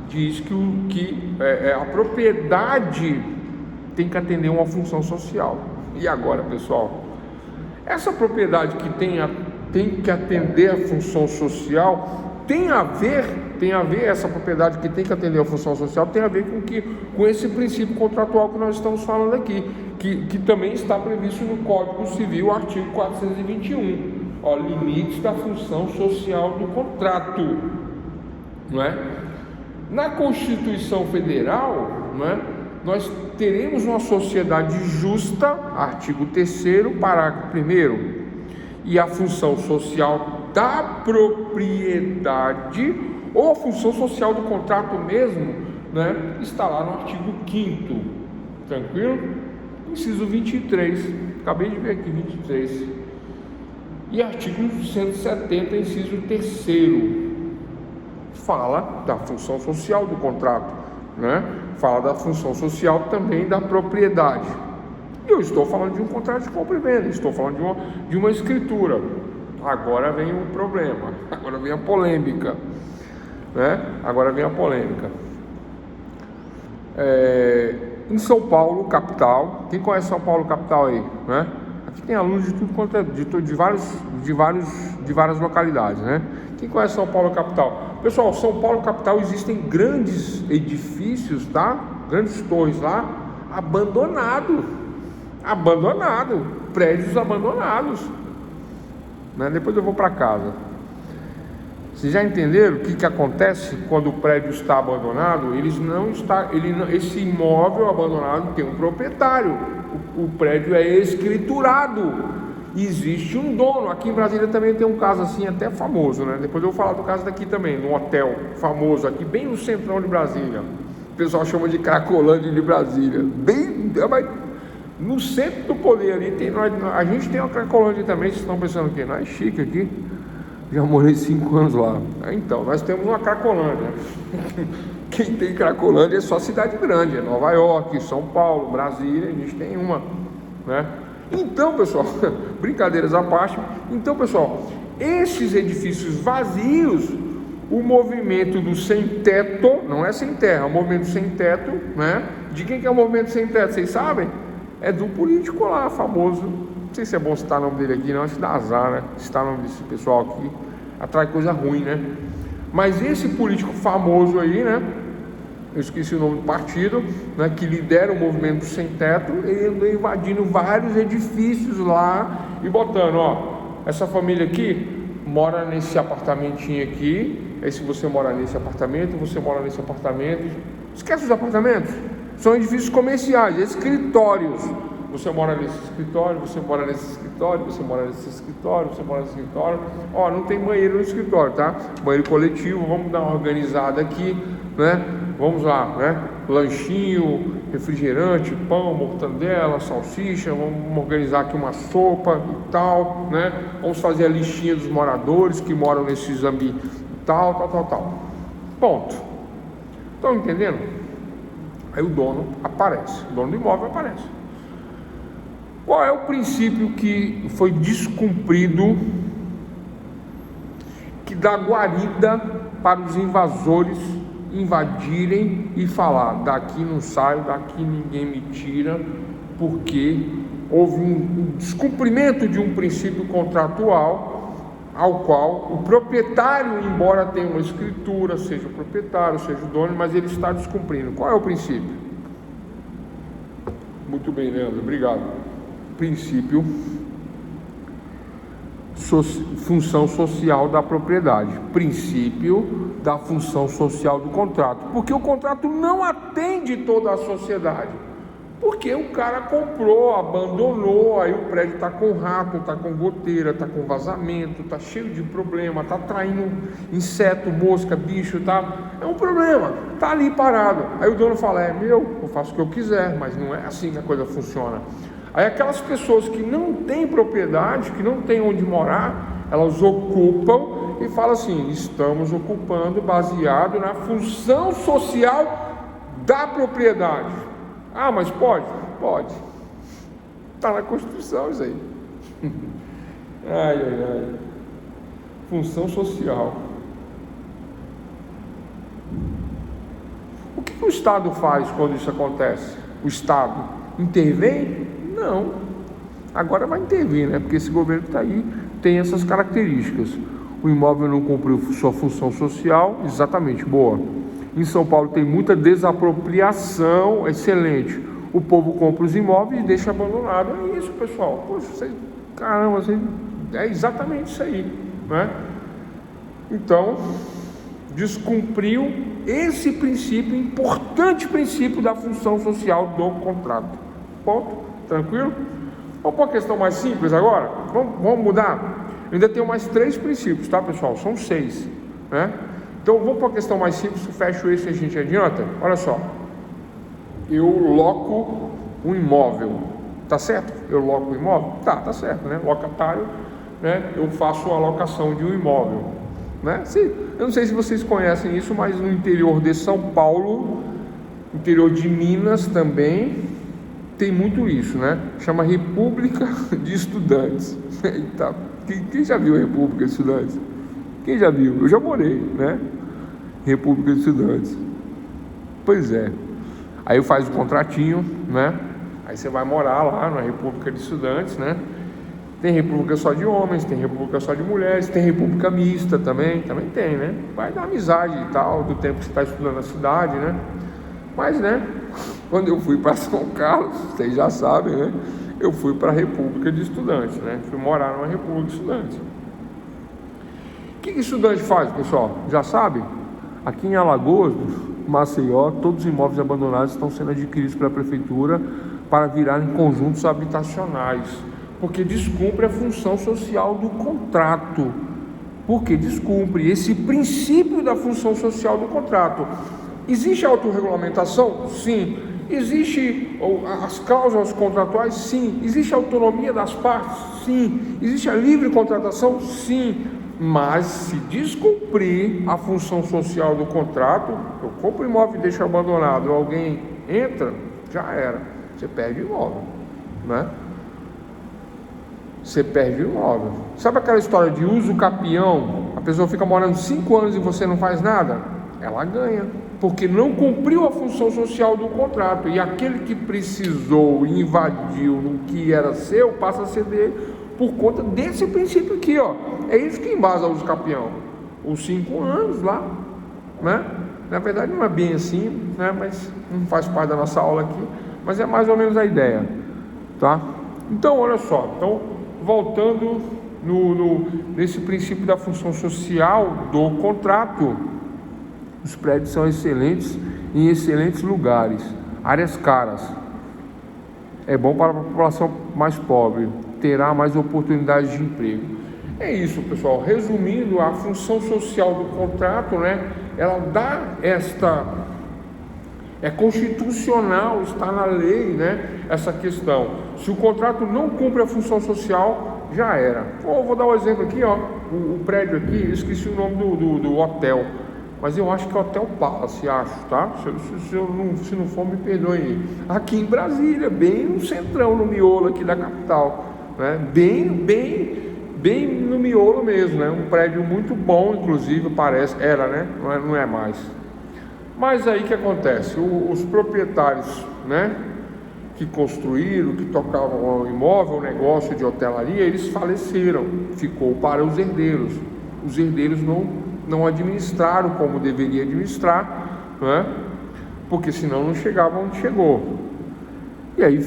diz que a propriedade tem que atender uma função social. E agora, pessoal, essa propriedade que tem que atender a função social, tem a ver essa propriedade que tem que atender a função social, tem a ver com esse princípio contratual que nós estamos falando aqui, que também está previsto no Código Civil, artigo 421, limites da função social do contrato, não é? Na Constituição Federal, não é? Nós teremos uma sociedade justa, artigo 3º, parágrafo 1º, e a função social da propriedade, ou a função social do contrato mesmo, né, está lá no artigo 5º, tranquilo? Inciso 23, acabei de ver aqui, 23. E artigo 170, inciso 3º, fala da função social do contrato, né? Fala da função social também da propriedade. Eu estou falando de um contrato de compra e venda, estou falando de uma escritura. Agora vem o problema, agora vem a polêmica, né? Agora vem a polêmica. Em São Paulo, capital, quem conhece São Paulo, capital aí, né? Aqui tem alunos de tudo quanto é, de várias localidades, né? Quem conhece São Paulo, capital? Pessoal, São Paulo, capital, existem grandes edifícios, tá? Grandes torres lá, prédios abandonados, né? Depois eu vou para casa. Vocês já entenderam o que acontece quando o prédio está abandonado? Esse imóvel abandonado tem um proprietário, o prédio é escriturado, existe um dono. Aqui em Brasília também tem um caso assim até famoso, né? Depois eu vou falar do caso daqui também, num hotel famoso aqui, bem no centrão de Brasília. O pessoal chama de Cracolândia de Brasília, no centro do poder ali a gente tem uma Cracolândia também. Vocês estão pensando o quê? Nós é chique aqui, já morei 5 anos lá. Então, nós temos uma Cracolândia. Quem tem Cracolândia é só cidade grande, é Nova York, São Paulo, Brasília, a gente tem uma, né? Então, pessoal, brincadeiras à parte, então, pessoal, esses edifícios vazios, o movimento do sem teto, não é sem terra, é o movimento sem teto, né? De quem que é o movimento sem teto, vocês sabem? É do político lá, famoso. Não sei se é bom citar o nome dele aqui, não, acho que dá azar, né? Citar o nome desse pessoal aqui atrai coisa ruim, né? Mas esse político famoso aí, né? Eu esqueci o nome do partido, né? Que lidera o movimento sem teto, ele andou invadindo vários edifícios lá e botando, essa família aqui mora nesse apartamentinho aqui. Aí se você mora nesse apartamento, você mora nesse apartamento. Esquece os apartamentos. São edifícios comerciais, escritórios. Você mora nesse escritório, você mora nesse escritório, você mora nesse escritório, você mora nesse escritório. Não tem banheiro no escritório, tá? Banheiro coletivo, vamos dar uma organizada aqui, né? Vamos lá, né? Lanchinho, refrigerante, pão, mortandela, salsicha, vamos organizar aqui uma sopa e tal, né? Vamos fazer a listinha dos moradores que moram nesses ambientes, tal. Ponto. Estão entendendo? Aí o dono aparece, o dono do imóvel aparece. Qual é o princípio que foi descumprido, que dá guarida para os invasores invadirem e falar: daqui não saio, daqui ninguém me tira, porque houve um descumprimento de um princípio contratual ao qual o proprietário, embora tenha uma escritura, seja o proprietário, seja o dono, mas ele está descumprindo. Qual é o princípio? Muito bem, Leandro, obrigado. Princípio, função social da propriedade. Princípio da função social do contrato. Porque o contrato não atende toda a sociedade. Porque o cara comprou, abandonou, aí o prédio está com rato, está com goteira, está com vazamento, está cheio de problema, está traindo inseto, mosca, bicho, é um problema, está ali parado. Aí o dono fala: é meu, eu faço o que eu quiser, mas não é assim que a coisa funciona. Aí aquelas pessoas que não têm propriedade, que não têm onde morar, elas ocupam e falam assim: estamos ocupando baseado na função social da propriedade. Ah, mas pode? Pode. Está na Constituição isso aí. Ai. Função social. O que o Estado faz quando isso acontece? O Estado intervém? Não. Agora vai intervir, né? Porque esse governo que está aí tem essas características. O imóvel não cumpriu sua função social, exatamente, boa. Em São Paulo tem muita desapropriação, excelente. O povo compra os imóveis e deixa abandonado. É isso, pessoal. Poxa, caramba, é exatamente isso aí, né? Então, descumpriu esse princípio, importante princípio da função social do contrato. Ponto? Tranquilo? Vamos para uma questão mais simples agora? Vamos mudar? Eu ainda tenho mais 3 princípios, tá, pessoal? São 6, né? Então, vamos para uma questão mais simples, fecho esse e a gente adianta. Olha só, eu loco um imóvel, tá certo? Eu loco um imóvel? Tá certo, né? Locatário, né? Eu faço a locação de um imóvel, né? Eu não sei se vocês conhecem isso, mas no interior de São Paulo, interior de Minas também, tem muito isso, né? Chama República de Estudantes. Eita, quem já viu a República de Estudantes? Quem já viu? Eu já morei, né? República de Estudantes. Pois é. Aí faz o contratinho, né? Aí você vai morar lá na República de Estudantes, né? Tem república só de homens, tem república só de mulheres, tem república mista também tem, né? Vai dar amizade e tal, do tempo que você está estudando na cidade, né? Mas, né? Quando eu fui para São Carlos, vocês já sabem, né? Eu fui para a República de Estudantes, né? Fui morar numa República de Estudantes. O que estudante faz, pessoal? Já sabe? Aqui em Alagoas, Maceió, todos os imóveis abandonados estão sendo adquiridos pela prefeitura para virarem conjuntos habitacionais, porque descumpre a função social do contrato, porque descumpre esse princípio da função social do contrato. Existe autorregulamentação? Sim. Existe as cláusulas contratuais? Sim. Existe autonomia das partes? Sim. Existe a livre contratação? Sim. Mas se descumprir a função social do contrato, eu compro o imóvel e deixo abandonado, alguém entra, já era, você perde o imóvel, né? Você perde o imóvel. Sabe aquela história de uso capião? A pessoa fica morando 5 anos e você não faz nada? Ela ganha, porque não cumpriu a função social do contrato, e aquele que precisou e invadiu no que era seu, passa a ser dele, por conta desse princípio aqui, ó. É isso que embasa o uso capião. Os 5 anos lá, né? Na verdade não é bem assim, né? Mas não faz parte da nossa aula aqui, mas é mais ou menos a ideia, tá? Então, olha só, voltando nesse princípio da função social do contrato, os prédios são excelentes, em excelentes lugares, áreas caras. É bom para a população mais pobre, terá mais oportunidades de emprego. É isso, pessoal. Resumindo, a função social do contrato, né? Ela dá é constitucional, está na lei, né? Essa questão. Se o contrato não cumpre a função social, já era. Vou dar um exemplo aqui, ó. O prédio aqui, eu esqueci o nome do hotel, mas eu acho que é Hotel Palace, acho, tá? Se não for, me perdoem aí. Aqui em Brasília, bem no centrão, no miolo aqui da capital, né? Bem no miolo mesmo, né? Um prédio muito bom, inclusive, parece, era, né? Não é mais. Mas aí o que acontece? Os proprietários, né, que construíram, que tocavam o imóvel, o negócio de hotelaria, eles faleceram, ficou para os herdeiros. Os herdeiros não administraram como deveria administrar, né? Porque senão não chegava onde chegou. E aí,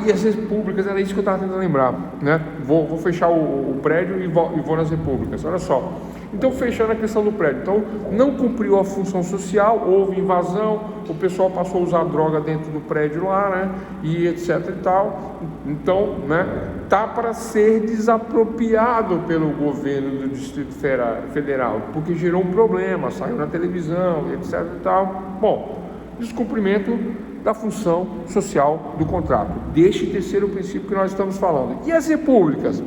e as repúblicas, era isso que eu estava tentando lembrar, né? Vou fechar o prédio e vou nas repúblicas, olha só. Então, fechando a questão do prédio, então não cumpriu a função social, houve invasão, o pessoal passou a usar droga dentro do prédio lá, né? E etc e tal. Então, né? Tá para ser desapropriado pelo governo do Distrito Federal, porque gerou um problema, saiu na televisão, etc e tal. Bom, descumprimento da função social do contrato, deste terceiro princípio que nós estamos falando. E as repúblicas?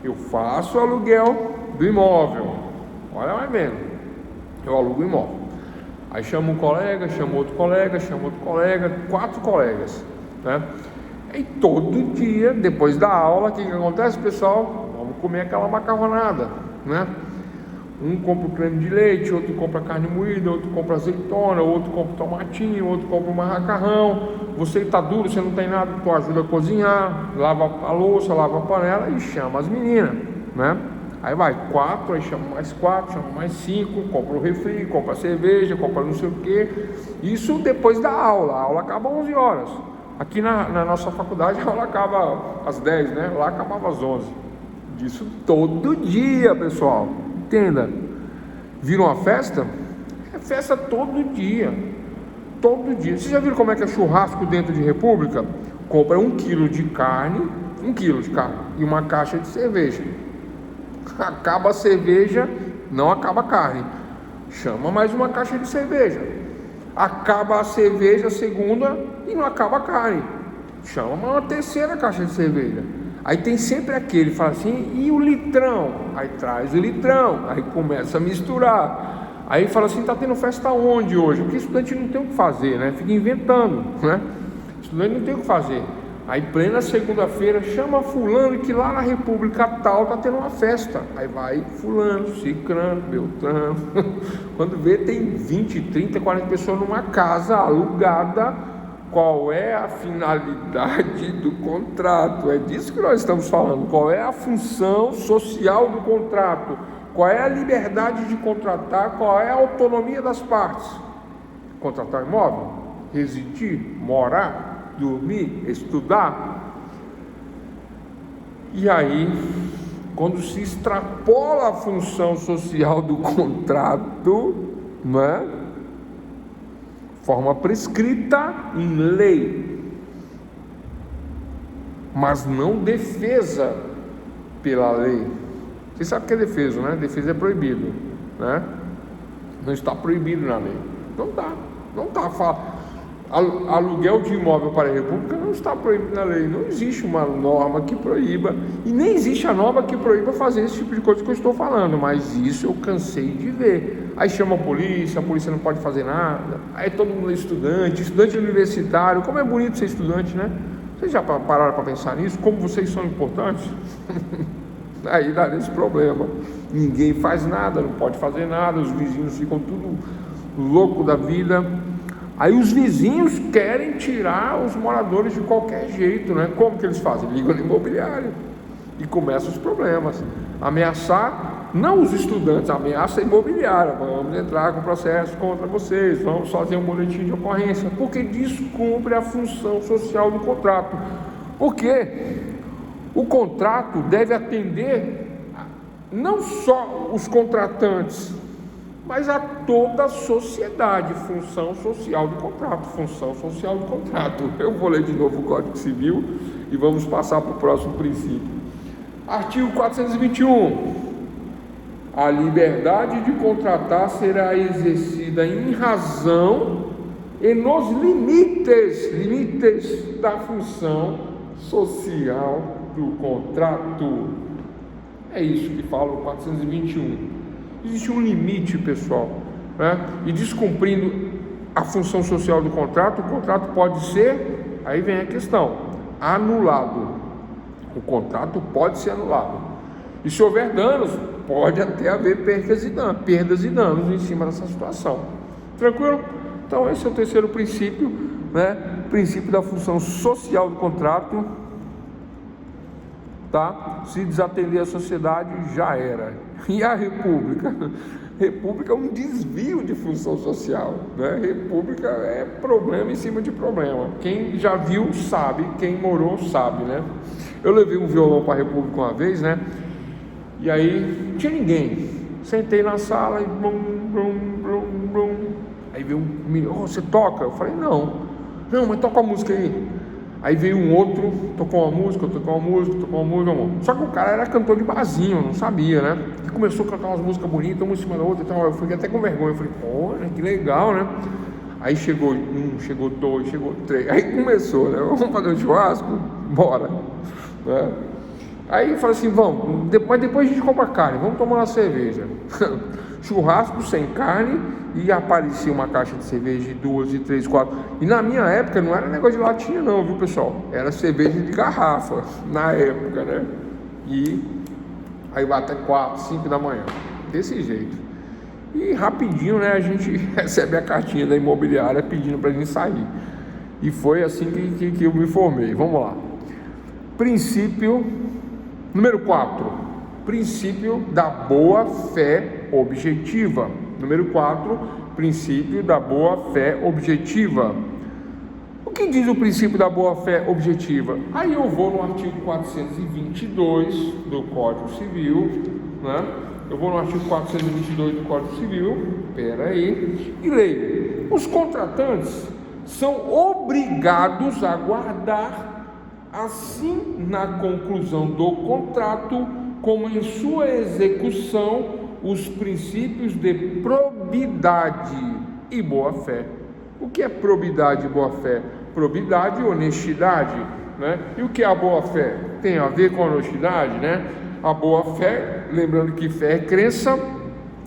Eu faço aluguel do imóvel, olha mais vendo, eu alugo o imóvel, aí chamo um colega, chamo outro colega, 4 colegas, né? E todo dia, depois da aula, o que acontece, pessoal? Vamos comer aquela macarronada, né? Um compra o creme de leite, outro compra carne moída, outro compra azeitona, outro compra tomatinho, outro compra um macarrão. Você está duro, você não tem nada, tu ajuda a cozinhar, lava a louça, lava a panela e chama as meninas, né? Aí vai 4, aí chama mais 4, chama mais 5, compra o refri, compra a cerveja, compra não sei o que. Isso depois da aula, a aula acaba às 11 horas. Aqui na nossa faculdade a aula acaba às 10, né? Lá acabava às 11. Isso todo dia, pessoal. Entenda, vira uma festa? É festa todo dia. Todo dia. Vocês já viram como é que é churrasco dentro de república? Compra 1 quilo de carne, 1 quilo de carne e uma caixa de cerveja. Acaba a cerveja, não acaba a carne. Chama mais uma caixa de cerveja. Acaba a cerveja, a segunda, e não acaba a carne. Chama uma terceira caixa de cerveja. Aí tem sempre aquele, fala assim, e o litrão? Aí traz o litrão, aí começa a misturar. Aí fala assim, tá tendo festa onde hoje? Porque estudante não tem o que fazer, né? Fica inventando, né? Estudante não tem o que fazer. Aí plena segunda-feira, chama fulano que lá na República tal tá tendo uma festa. Aí vai fulano, cicrano, beltrano. Quando vê tem 20, 30, 40 pessoas numa casa alugada. Qual é a finalidade do contrato? É disso que nós estamos falando. Qual é a função social do contrato? Qual é a liberdade de contratar? Qual é a autonomia das partes? Contratar imóvel? Residir? Morar? Dormir? Estudar? E aí, quando se extrapola a função social do contrato, não é? Forma prescrita em lei, mas não defesa pela lei. Você sabe o que é defesa, né? Defesa é proibido, né? Não está proibido na lei. Não está. Aluguel de imóvel para a República não está proibido na lei. Não existe uma norma que proíba, e nem existe a norma que proíba fazer esse tipo de coisa que eu estou falando, mas isso eu cansei de ver. Aí chama a polícia não pode fazer nada. Aí todo mundo é estudante universitário. Como é bonito ser estudante, né? Vocês já pararam para pensar nisso? Como vocês são importantes? Aí dá esse problema. Ninguém faz nada, não pode fazer nada, os vizinhos ficam tudo louco da vida. Aí os vizinhos querem tirar os moradores de qualquer jeito, né? Como que eles fazem? Ligam no imobiliário e começam os problemas. Ameaçar, não os estudantes, ameaça a imobiliária. Vamos entrar com processo contra vocês, vamos fazer um boletim de ocorrência, porque descumpre a função social do contrato. Porque o contrato deve atender não só os contratantes, mas a toda a sociedade. Função social do contrato. Eu vou ler de novo o Código Civil e vamos passar para o próximo princípio. Artigo 421. A liberdade de contratar será exercida em razão e nos limites da função social do contrato. É isso que fala o 421. Existe um limite, pessoal, né? E descumprindo a função social do contrato, o contrato pode ser, aí vem a questão, anulado. O contrato pode ser anulado. E se houver danos, pode até haver perdas e danos em cima dessa situação. Tranquilo? Então esse é o terceiro princípio, né? Princípio da função social do contrato, tá? Se desatender a sociedade, já era. E a república? República é um desvio de função social, né? República é problema em cima de problema. Quem já viu sabe, quem morou sabe, né? Eu levei um violão para a república uma vez, né? E aí não tinha ninguém. Sentei na sala e blum, blum, blum, blum. Aí veio um menino: "Oh, você toca?" Eu falei: não, mas toca a música aí. Aí veio um outro, tocou uma música. Só que o cara era cantor de barzinho, eu não sabia, né? E começou a cantar umas músicas bonitas, uma em cima da outra. Então eu fiquei até com vergonha. Eu falei: pô, que legal, né? Aí chegou um, chegou dois, chegou três. Aí começou, né? Vamos fazer um churrasco? Bora, né? Aí eu falei assim: vamos, mas depois a gente compra carne, vamos tomar uma cerveja. Churrasco sem carne, e aparecia uma caixa de cerveja de 2, de 3, 4. E na minha época não era negócio de latinha não, viu, pessoal? Era cerveja de garrafa, na época, né? E aí vai até 4, 5 da manhã, desse jeito. E rapidinho, né, a gente recebe a cartinha da imobiliária pedindo pra gente sair. E foi assim que eu me formei. Vamos lá. Princípio número 4. Princípio da boa-fé objetiva. Número 4, princípio da boa-fé objetiva. O que diz o princípio da boa-fé objetiva? Aí eu vou no artigo 422 do Código Civil, né? Eu vou no artigo 422 do Código Civil, e leio: os contratantes são obrigados a guardar, assim na conclusão do contrato, como em sua execução, os princípios de probidade e boa-fé. O que é probidade e boa-fé? Probidade e honestidade, né? E o que é a boa-fé? Tem a ver com a honestidade, né? A boa-fé, lembrando que fé é crença,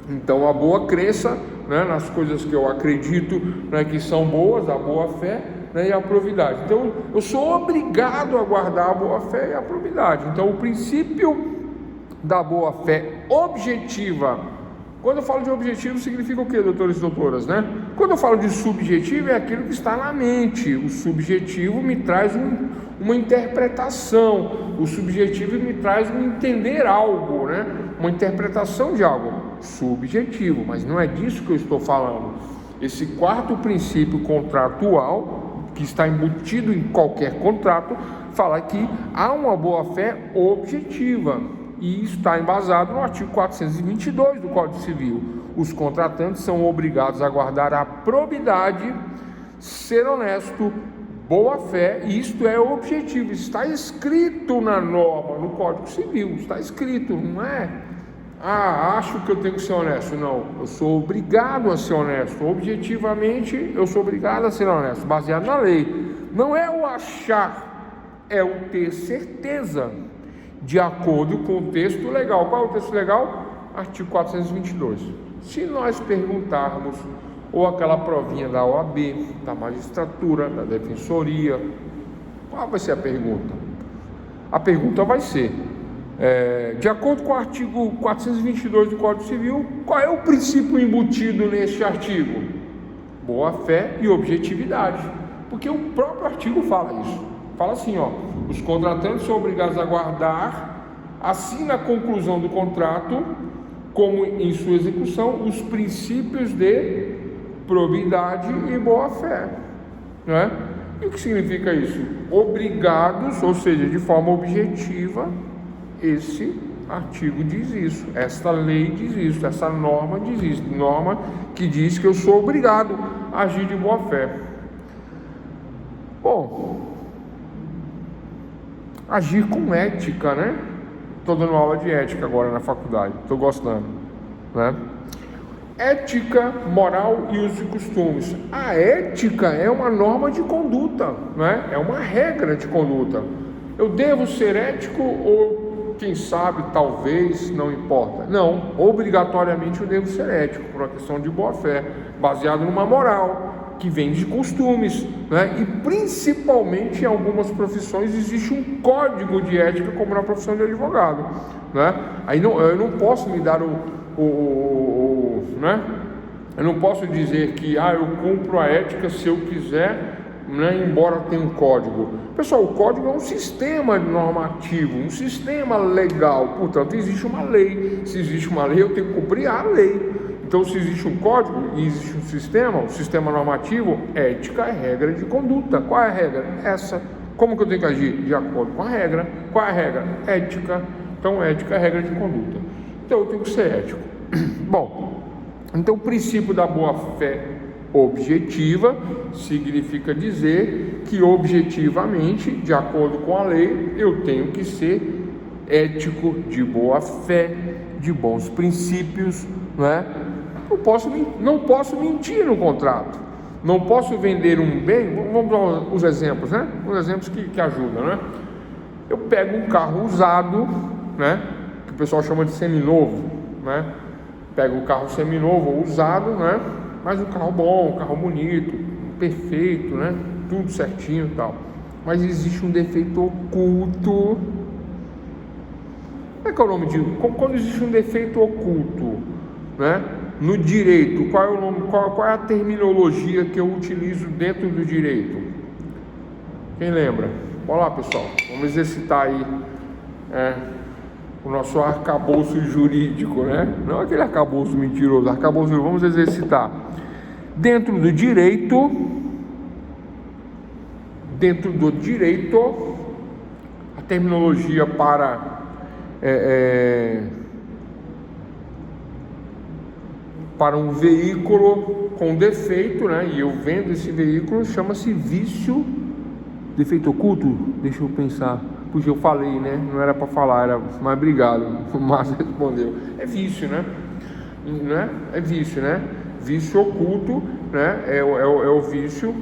então a boa crença, né, nas coisas que eu acredito, né, que são boas, a boa-fé, né, e a probidade. Então eu sou obrigado a guardar a boa-fé e a probidade. Então o princípio da boa-fé objetiva. Quando eu falo de objetivo, significa o que, doutores e doutoras, né? Quando eu falo de subjetivo, é aquilo que está na mente. O subjetivo me traz uma interpretação. O subjetivo me traz um entender algo, né? Uma interpretação de algo subjetivo, mas não é disso que eu estou falando. Esse quarto princípio contratual, que está embutido em qualquer contrato, fala que há uma boa-fé objetiva. E está embasado no artigo 422 do Código Civil. Os contratantes são obrigados a guardar a probidade, ser honesto, boa-fé, e isto é objetivo. Está escrito na norma, no Código Civil, está escrito, não é? Acho que eu tenho que ser honesto. Não, eu sou obrigado a ser honesto. Objetivamente, eu sou obrigado a ser honesto, baseado na lei. Não é o achar, é o ter certeza, de acordo com o texto legal. Qual é o texto legal? Artigo 422. Se nós perguntarmos, ou aquela provinha da OAB, da magistratura, da defensoria, qual vai ser a pergunta? A pergunta vai ser, de acordo com o artigo 422 do Código Civil, qual é o princípio embutido neste artigo? Boa-fé e objetividade, porque o próprio artigo fala isso. Fala assim, ó: os contratantes são obrigados a guardar, assim na conclusão do contrato, como em sua execução, os princípios de probidade e boa-fé, né? E o que significa isso? Obrigados, ou seja, de forma objetiva. Esse artigo diz isso, esta lei diz isso, essa norma diz isso, norma que diz que eu sou obrigado a agir de boa-fé. Bom, agir com ética, né? Estou dando aula de ética agora na faculdade, estou gostando, né? Ética, moral e usos e costumes. A ética é uma norma de conduta, né? É uma regra de conduta. Eu devo ser ético ou, quem sabe, talvez, não importa. Não, obrigatoriamente eu devo ser ético, por uma questão de boa-fé, baseado numa moral que vem de costumes, né? E principalmente em algumas profissões existe um código de ética, como na profissão de advogado, né? Aí eu não posso me dar né? Eu não posso dizer que eu cumpro a ética se eu quiser, né, embora tenha um código. Pessoal, o código é um sistema normativo, um sistema legal, portanto existe uma lei. Se existe uma lei, eu tenho que cumprir a lei. Então, se existe um código e existe um sistema normativo, ética é regra de conduta. Qual é a regra? Essa. Como que eu tenho que agir? De acordo com a regra. Qual é a regra? Ética. Então, ética é regra de conduta. Então, eu tenho que ser ético. Bom, então o princípio da boa-fé objetiva significa dizer que objetivamente, de acordo com a lei, eu tenho que ser ético, de boa-fé, de bons princípios, né? Não posso mentir no contrato, não posso vender um bem. Vamos dar os exemplos, né? Os exemplos que ajudam, né? Eu pego um carro usado, né? Que o pessoal chama de seminovo, né? Pego um carro seminovo ou usado, né? Mas um carro bom, um carro bonito, perfeito, né? Tudo certinho e tal. Mas existe um defeito oculto. Como é que é o nome disso? Quando existe um defeito oculto, né? No direito, qual é o nome? Qual é a terminologia que eu utilizo dentro do direito? Quem lembra? Bora lá, pessoal. Vamos exercitar aí o nosso arcabouço jurídico, né? Não aquele arcabouço mentiroso, arcabouço. Vamos exercitar. Dentro do direito, a terminologia para um veículo com defeito, né? E eu vendo esse veículo, chama-se vício. Defeito oculto? Deixa eu pensar. Puxa, eu falei, né? Não era para falar, mas obrigado. O Márcio respondeu. É vício, né? É vício, né? Vício oculto, né? É o vício.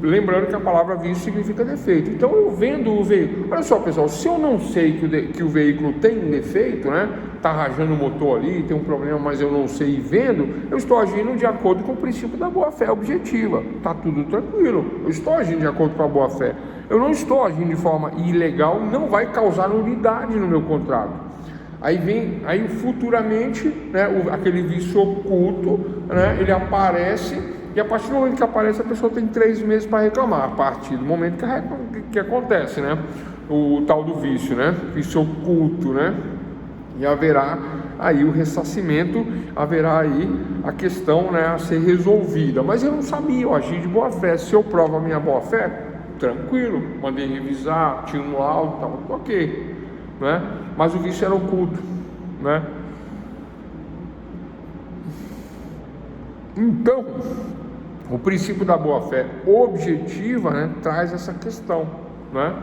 Lembrando que a palavra vício significa defeito. Então eu vendo o veículo. Olha só, pessoal, se eu não sei que o veículo tem um defeito, né? Tá rajando o motor ali, tem um problema, mas eu não sei e vendo, eu estou agindo de acordo com o princípio da boa-fé objetiva. Tá tudo tranquilo. Eu estou agindo de acordo com a boa-fé. Eu não estou agindo de forma ilegal, não vai causar nulidade no meu contrato. Aí futuramente, né, aquele vício oculto, né, ele aparece, e a partir do momento que aparece, a pessoa tem 3 meses para reclamar, a partir do momento que acontece, né, o tal do vício, né, vício oculto, né, e haverá aí o ressarcimento, haverá aí a questão, né, a ser resolvida. Mas eu não sabia, eu agi de boa fé. Se eu provo a minha boa fé, tranquilo, mandei revisar, tinha um laudo, estava ok, né? Mas o vício era oculto, né? Então, o princípio da boa-fé objetiva, né, traz essa questão, né?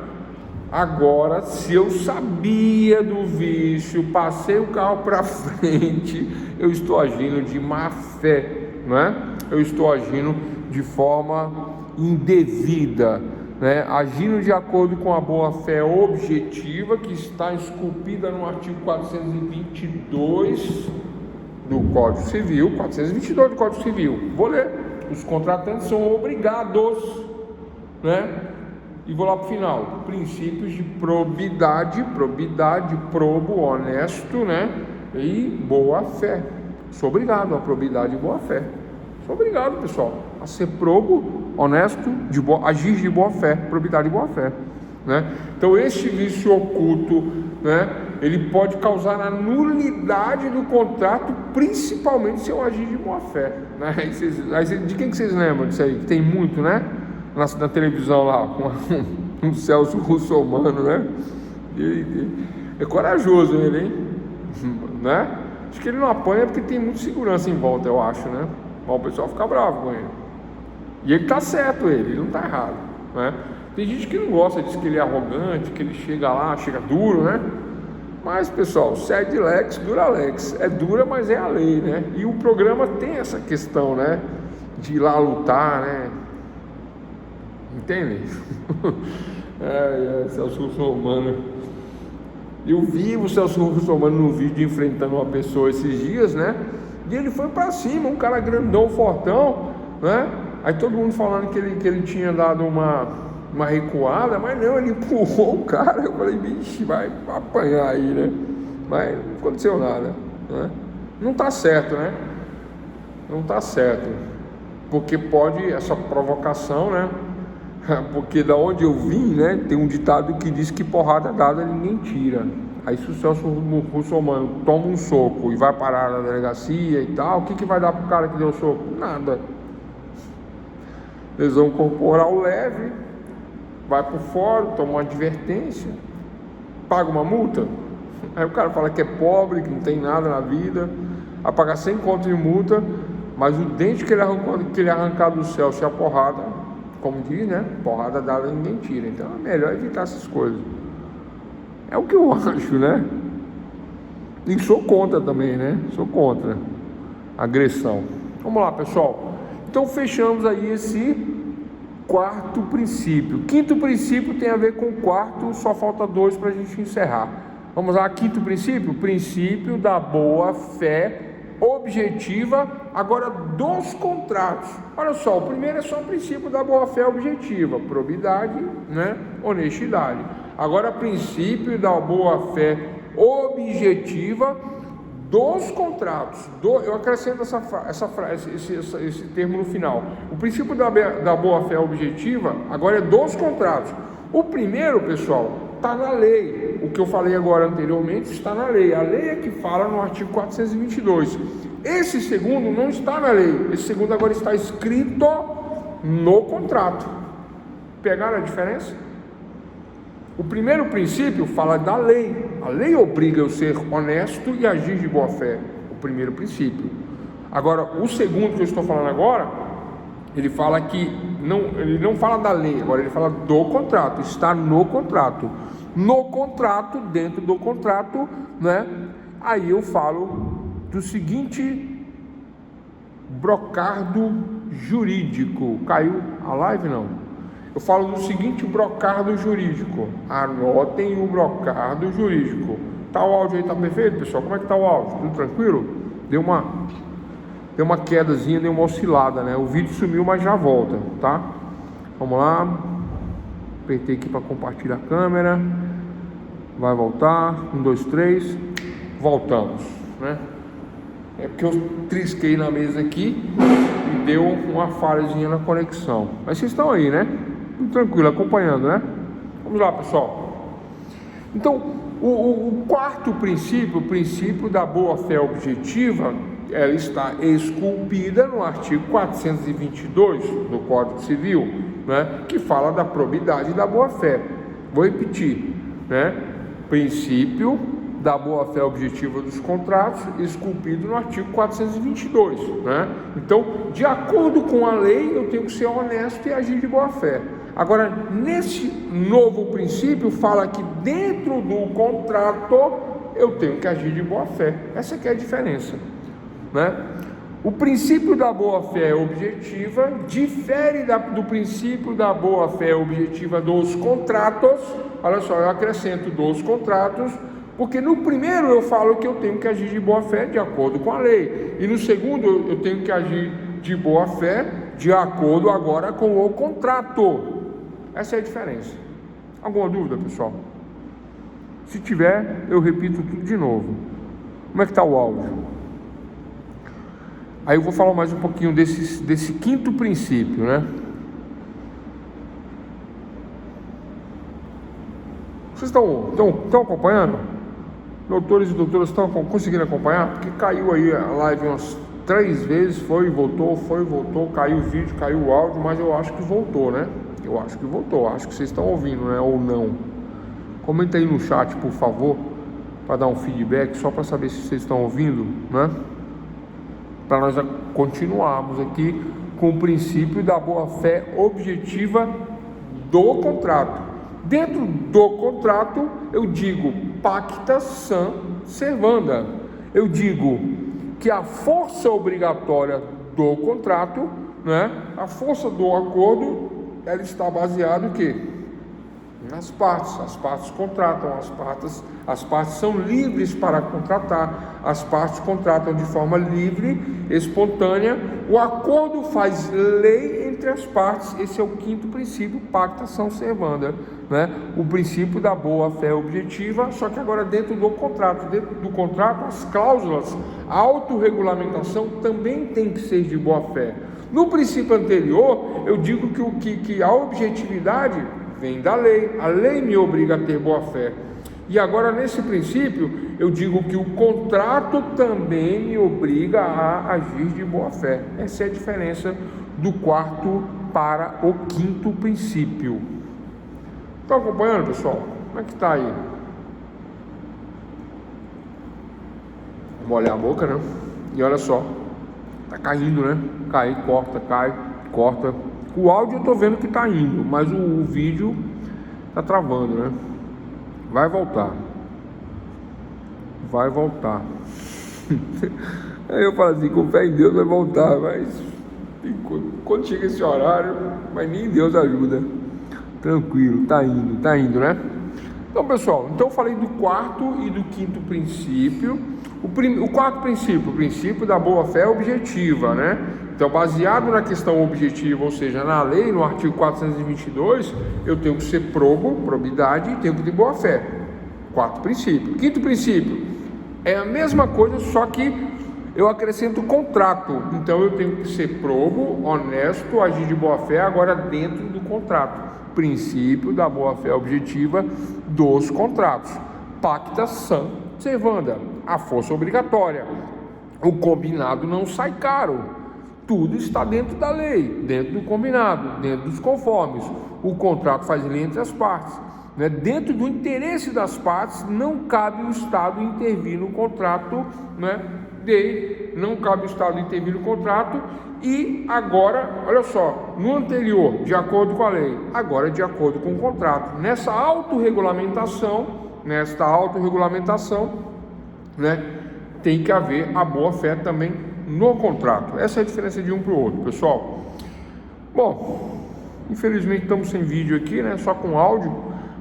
Agora, se eu sabia do vício, passei o carro para frente, eu estou agindo de má fé, né? Eu estou agindo de forma indevida, né? Agindo de acordo com a boa-fé objetiva, que está esculpida no artigo 422 do Código Civil, 422 do Código Civil. Vou ler. Os contratantes são obrigados, né? E vou lá para o final. Princípios de probidade, probo, honesto, né? E boa-fé. Sou obrigado a probidade e boa-fé. Sou obrigado, pessoal, a ser probo, honesto, agir de boa-fé, probidade e boa-fé, né? Então, este vício oculto, né, ele pode causar a nulidade do contrato, principalmente se eu agir de boa-fé, né? De quem que vocês lembram disso aí? Tem muito, né? Na televisão lá, com um Celso Russomano, né? É corajoso ele, hein? Né? Acho que ele não apanha porque tem muita segurança em volta, eu acho, né? Mas o pessoal fica bravo com ele. E ele tá certo, ele não tá errado, né? Tem gente que não gosta, diz que ele é arrogante, que ele chega lá, chega duro, né? Mas, pessoal, sed lex, dura lex. É dura, mas é a lei, né? E o programa tem essa questão, né? De ir lá lutar, né? Entende? Celso Russomano. Eu vi o Celso Russomano no vídeo enfrentando uma pessoa esses dias, né? E ele foi pra cima, um cara grandão, fortão, né? Aí todo mundo falando que ele tinha dado uma recuada, mas não, ele empurrou o cara. Eu falei, bicho, vai apanhar aí, né? Mas não aconteceu nada, né? Não tá certo, né? não está certo, porque pode, essa provocação, né? Porque da onde eu vim, né, tem um ditado que diz que porrada dada ninguém tira. Aí se o Celso Russomano toma um soco e vai parar na delegacia e tal, o que vai dar pro cara que deu o soco? Nada. Lesão corporal leve, vai pro fórum, toma uma advertência, paga uma multa. Aí o cara fala que é pobre, que não tem nada na vida, vai pagar 100 conto de multa, mas o dente que ele arrancar do céu, se a porrada, como diz, né? Porrada dada ninguém tira. Então é melhor evitar essas coisas. É o que eu acho, né? E sou contra também, né? Sou contra agressão. Vamos lá, pessoal. Então fechamos aí esse quarto princípio. Quinto princípio tem a ver com o quarto, só falta 2 para a gente encerrar. Vamos lá, quinto princípio? Princípio da boa fé objetiva, agora dos contratos. Olha só, o primeiro é só o princípio da boa fé objetiva, probidade, né? Honestidade. Agora, princípio da boa fé objetiva dos contratos. Eu acrescento esse termo no final. O princípio da boa fé objetiva agora é dos contratos. O primeiro, pessoal, está na lei. O que eu falei agora anteriormente está na lei. A lei é que fala no artigo 422. Esse segundo não está na lei. Esse segundo agora está escrito no contrato. Pegaram a diferença? O primeiro princípio fala da lei. A lei obriga eu a ser honesto e agir de boa fé. O primeiro princípio. Agora, o segundo que eu estou falando agora, ele fala que ele não fala da lei, agora ele fala do contrato. Está no contrato. No contrato, dentro do contrato, né? Aí eu falo do seguinte brocardo jurídico. Caiu a live? Não. Eu falo do seguinte brocardo jurídico. Anotem o brocardo jurídico. Tá o áudio aí, tá perfeito, pessoal? Como é que tá o áudio? Tudo tranquilo? Deu uma quedazinha, deu uma oscilada, né? O vídeo sumiu, mas já volta, tá? Vamos lá. Apertei aqui para compartilhar a câmera. Vai voltar. 1, 2, 3. Voltamos, né? É porque eu trisquei na mesa aqui e deu uma falhazinha na conexão. Mas vocês estão aí, né? Tranquilo, acompanhando, né? Vamos lá, pessoal. Então, o quarto princípio, o princípio da boa-fé objetiva, ela está esculpida no artigo 422 do Código Civil, né? Que fala da probidade da boa-fé. Vou repetir, né? Princípio da boa-fé objetiva dos contratos, esculpido no artigo 422, né? Então, de acordo com a lei, eu tenho que ser honesto e agir de boa-fé. Agora, nesse novo princípio, fala que dentro do contrato eu tenho que agir de boa-fé. Essa que é a diferença, né? O princípio da boa-fé objetiva difere do princípio da boa-fé objetiva dos contratos. Olha só, eu acrescento dos contratos, porque no primeiro eu falo que eu tenho que agir de boa-fé de acordo com a lei, e no segundo eu tenho que agir de boa-fé de acordo agora com o contrato. Essa é a diferença. Alguma dúvida, pessoal? Se tiver, eu repito tudo de novo. Como é que está o áudio? Aí eu vou falar mais um pouquinho desse quinto princípio, né? Vocês estão acompanhando? Doutores e doutoras estão conseguindo acompanhar? Porque caiu aí a live umas 3 vezes, foi e voltou, caiu o vídeo, caiu o áudio, mas eu acho que voltou, né? Eu acho que voltou, acho que vocês estão ouvindo, né? Ou não. Comenta aí no chat, por favor, para dar um feedback, só para saber se vocês estão ouvindo, né? Para nós continuarmos aqui com o princípio da boa-fé objetiva do contrato. Dentro do contrato, eu digo pacta sunt servanda. Eu digo que a força obrigatória do contrato, né? A força do acordo, ela está baseada em quê? Nas partes. As partes contratam, as partes são livres para contratar, as partes contratam de forma livre, espontânea. O acordo faz lei entre as partes. Esse é o quinto princípio, pacta sunt servanda. né, o princípio da boa-fé objetiva, só que agora dentro do contrato. Dentro do contrato, as cláusulas, a autorregulamentação também tem que ser de boa-fé. No princípio anterior, eu digo que a objetividade vem da lei, a lei me obriga a ter boa-fé. E agora, nesse princípio, eu digo que o contrato também me obriga a agir de boa-fé. Essa é a diferença do quarto para o quinto princípio. Estão acompanhando, pessoal? Como é que está aí? Vamos olhar a boca, né? E olha só, tá caindo, né? Cai, corta. O áudio eu tô vendo que tá indo, mas o vídeo tá travando, né? Vai voltar. Aí eu falo assim, com fé em Deus vai voltar, mas quando chega esse horário, mas nem Deus ajuda. Tranquilo, tá indo, né? Então, pessoal, eu falei do quarto e do quinto princípio. O quarto princípio, o princípio da boa-fé objetiva, né? Então, baseado na questão objetiva, ou seja, na lei, no artigo 422, eu tenho que ser probidade e tenho que ter boa-fé. Quarto princípio. Quinto princípio, é a mesma coisa, só que eu acrescento contrato. Então, eu tenho que ser probo, honesto, agir de boa-fé, agora dentro do contrato. Princípio da boa-fé objetiva dos contratos. Pacta sunt servanda, a força obrigatória. O combinado não sai caro. Tudo está dentro da lei, dentro do combinado, dentro dos conformes. O contrato faz lei entre as partes, né? Dentro do interesse das partes, não cabe o Estado intervir no contrato, né? Não cabe o Estado intervir no contrato. E agora, olha só, no anterior, de acordo com a lei, agora de acordo com o contrato. Nesta autorregulamentação, né, tem que haver a boa-fé também no contrato. Essa é a diferença de um para o outro, pessoal. Bom, infelizmente estamos sem vídeo aqui, né, só com áudio,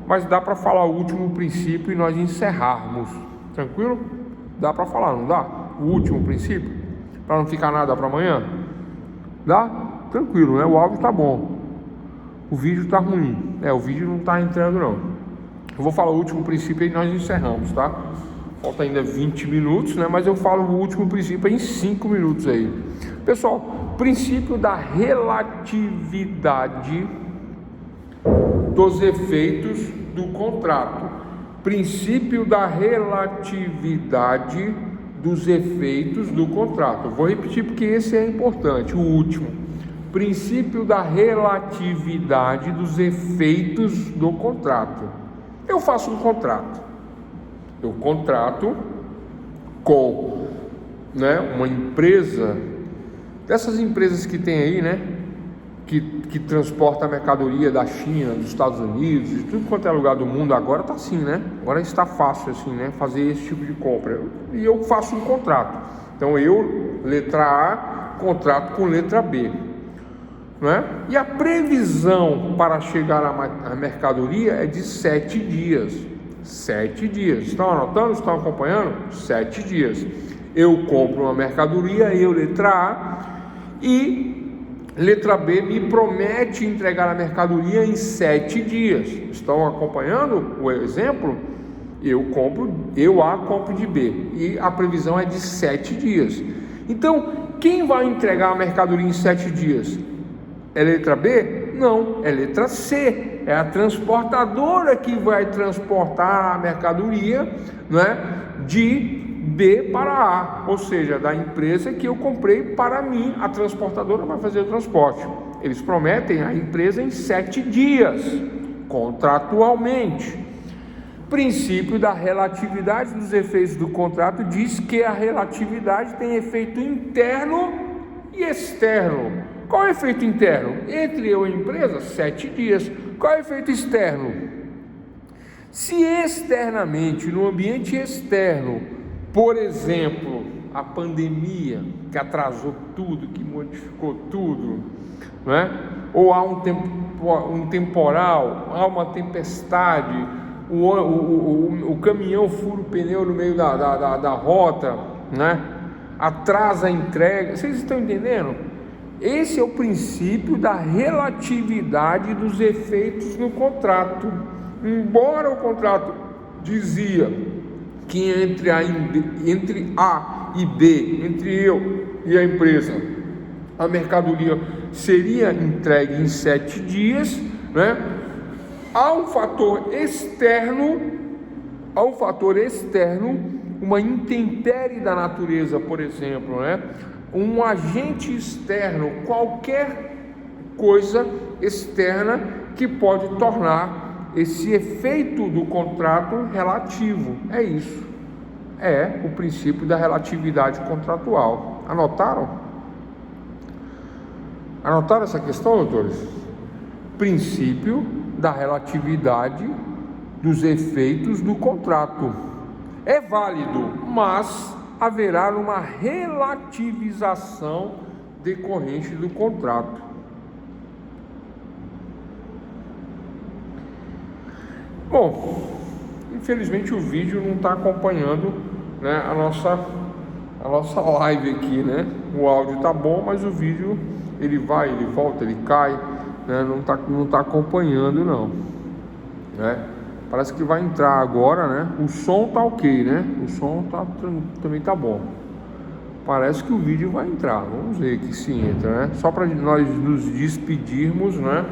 mas dá para falar o último princípio e nós encerrarmos. Tranquilo? Dá para falar, não dá? O último princípio? Para não ficar nada para amanhã? Dá? Tranquilo, né? O áudio tá bom. O vídeo tá ruim. O vídeo não tá entrando, não. Eu vou falar o último princípio e nós encerramos, tá? Falta ainda 20 minutos, né? Mas eu falo o último princípio em 5 minutos aí. Pessoal, princípio da relatividade dos efeitos do contrato. Princípio da relatividade dos efeitos do contrato. Eu vou repetir porque esse é importante, o último. Princípio da relatividade dos efeitos do contrato. Eu faço um contrato. Eu contrato com, né, uma empresa, dessas empresas que tem aí, né, que transporta a mercadoria da China, dos Estados Unidos, de tudo quanto é lugar do mundo. Agora está assim, né? Agora está fácil assim, né? Fazer esse tipo de compra. E eu faço um contrato. Então eu, letra A, contrato com letra B, né? E a previsão para chegar à mercadoria é de 7 dias. 7 dias. Estão anotando? Estão acompanhando? 7 dias. Eu compro uma mercadoria, eu, letra A, e letra B me promete entregar a mercadoria em 7 dias. Estão acompanhando o exemplo? Eu A compro de B e a previsão é de 7 dias. Então, quem vai entregar a mercadoria em 7 dias? É letra B? Não, é letra C. É a transportadora que vai transportar a mercadoria, né, de B para A, ou seja, da empresa que eu comprei para mim. A transportadora vai fazer o transporte. Eles prometem a empresa em 7 dias, contratualmente. Princípio da relatividade dos efeitos do contrato diz que a relatividade tem efeito interno e externo. Qual é o efeito interno? Entre eu e a empresa, 7 dias. Qual é o efeito externo? Se externamente, no ambiente externo, por exemplo, a pandemia que atrasou tudo, que modificou tudo, né? Ou há um temporal, há uma tempestade, o caminhão fura o pneu no meio da rota, né? Atrasa a entrega. Vocês estão entendendo? Esse é o princípio da relatividade dos efeitos no contrato. embora o contrato dizia que entre A e B, entre eu e a empresa, a mercadoria seria entregue em 7 dias, né? Há um fator externo, uma intempérie da natureza, por exemplo, né? Um agente externo, qualquer coisa externa que pode tornar esse efeito do contrato relativo. É isso. É o princípio da relatividade contratual. Anotaram? Anotaram essa questão, doutores? Princípio da relatividade dos efeitos do contrato. É válido, mas haverá uma relativização decorrente do contrato. Bom, infelizmente o vídeo não está acompanhando, né, a nossa live aqui, né? O áudio tá bom, mas o vídeo ele vai, ele volta, ele cai, né? Não tá acompanhando não, né? Parece que vai entrar agora, né? O som tá ok, né? O som também tá bom. Parece que o vídeo vai entrar. Vamos ver aqui se entra, né? Só para nós nos despedirmos, né?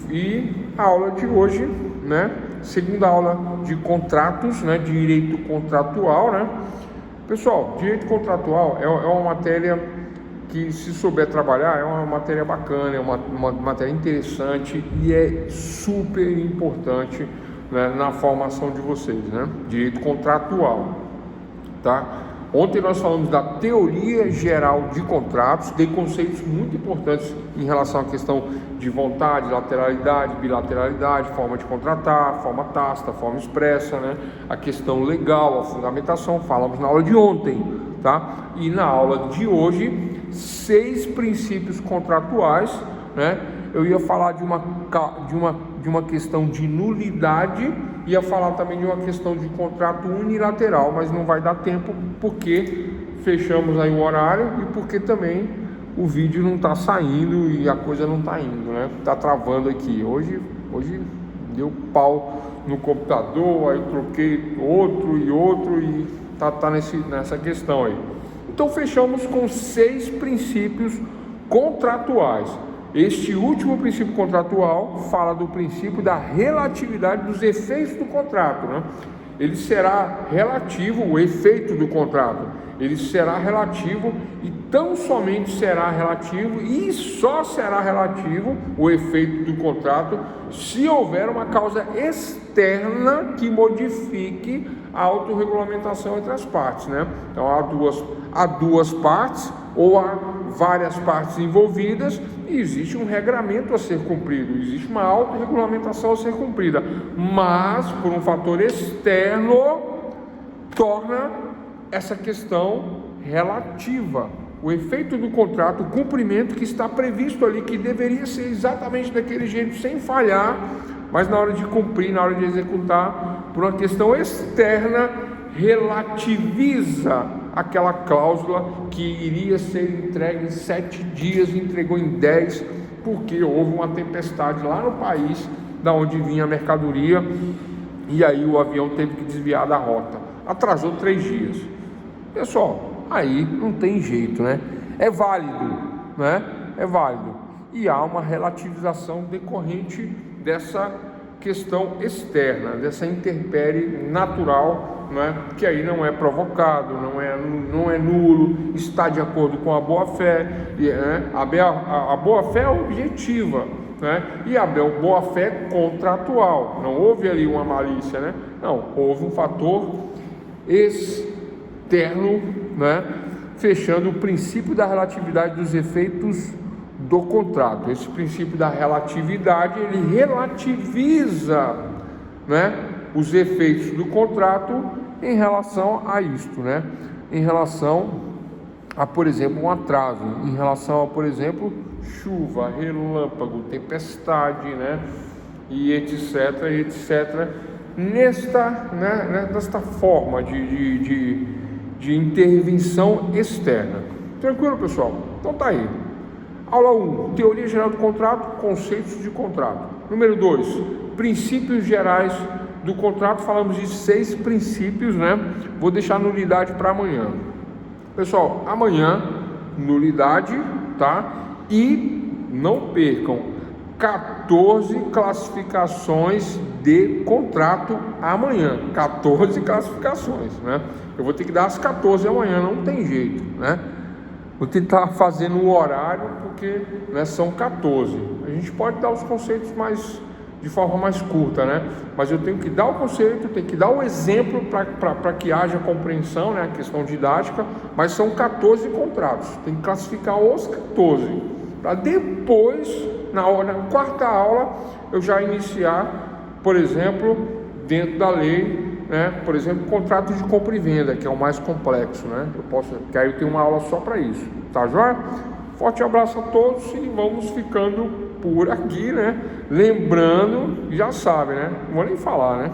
E a aula de hoje, né? Segunda aula de contratos, né? Direito contratual, né? Pessoal, direito contratual é uma matéria que, se souber trabalhar, é uma matéria bacana, é uma matéria interessante e é super importante, né, na formação de vocês, né? Direito contratual, tá? Ontem nós falamos da teoria geral de contratos, tem conceitos muito importantes em relação à questão de vontade, lateralidade, bilateralidade, forma de contratar, forma tácita, forma expressa, né? A questão legal, a fundamentação, falamos na aula de ontem, tá? E na aula de hoje, 6 princípios contratuais, né? Eu ia falar de uma questão de nulidade, ia falar também de uma questão de contrato unilateral, mas não vai dar tempo porque fechamos aí o horário e porque também o vídeo não está saindo e a coisa não está indo, né? Está travando aqui. Hoje deu pau no computador, aí troquei outro e tá nessa questão aí. Então fechamos com 6 princípios contratuais. Este último princípio contratual fala do princípio da relatividade dos efeitos do contrato, né? Ele será relativo, o efeito do contrato, ele será relativo e tão somente será relativo e só será relativo o efeito do contrato se houver uma causa externa que modifique a autorregulamentação entre as partes, né? Então há duas partes ou há várias partes envolvidas e existe um regramento a ser cumprido, existe uma autorregulamentação a ser cumprida, mas por um fator externo torna essa questão relativa. O efeito do contrato, o cumprimento que está previsto ali, que deveria ser exatamente daquele jeito, sem falhar, mas na hora de cumprir, na hora de executar, por uma questão externa, relativiza aquela cláusula que iria ser entregue em 7 dias, entregou em 10, porque houve uma tempestade lá no país da onde vinha a mercadoria e aí o avião teve que desviar da rota, atrasou 3 dias. Pessoal, aí não tem jeito, né? É válido, né? É válido. E há uma relativização decorrente dessa questão externa, dessa intempérie natural, né? Que aí não é provocado, não é nulo, está de acordo com a boa-fé, né? A boa-fé é objetiva, né? E a boa-fé é contratual, não houve ali uma malícia, né? Não, houve um fator externo, né? Fechando o princípio da relatividade dos efeitos do contrato. Esse princípio da relatividade, ele relativiza, né, os efeitos do contrato em relação a isto, né? Em relação a, por exemplo, um atraso, em relação a, por exemplo, chuva, relâmpago, tempestade, né? E etc. Nesta forma de intervenção externa. Tranquilo, pessoal? Então tá aí. Aula 1, teoria geral do contrato, conceitos de contrato. Número 2, princípios gerais do contrato. Falamos de 6 princípios, né? Vou deixar a nulidade para amanhã. Pessoal, amanhã, nulidade, tá? E não percam 14 classificações de contrato amanhã. 14 classificações, né? Eu vou ter que dar as 14 amanhã, não tem jeito, né? Vou tentar fazer no horário, porque, né, são 14. A gente pode dar os conceitos de forma mais curta, né? Mas eu tenho que dar o conceito, tenho que dar o exemplo para que haja compreensão, né? A questão didática, mas são 14 contratos. Tem que classificar os 14, para depois, na quarta aula, eu já iniciar, por exemplo, dentro da lei, né? Por exemplo, contrato de compra e venda, que é o mais complexo, né? Que aí eu tenho uma aula só para isso, tá joia? Forte abraço a todos e vamos ficando por aqui, né? Lembrando, já sabe, né? Não vou nem falar, né?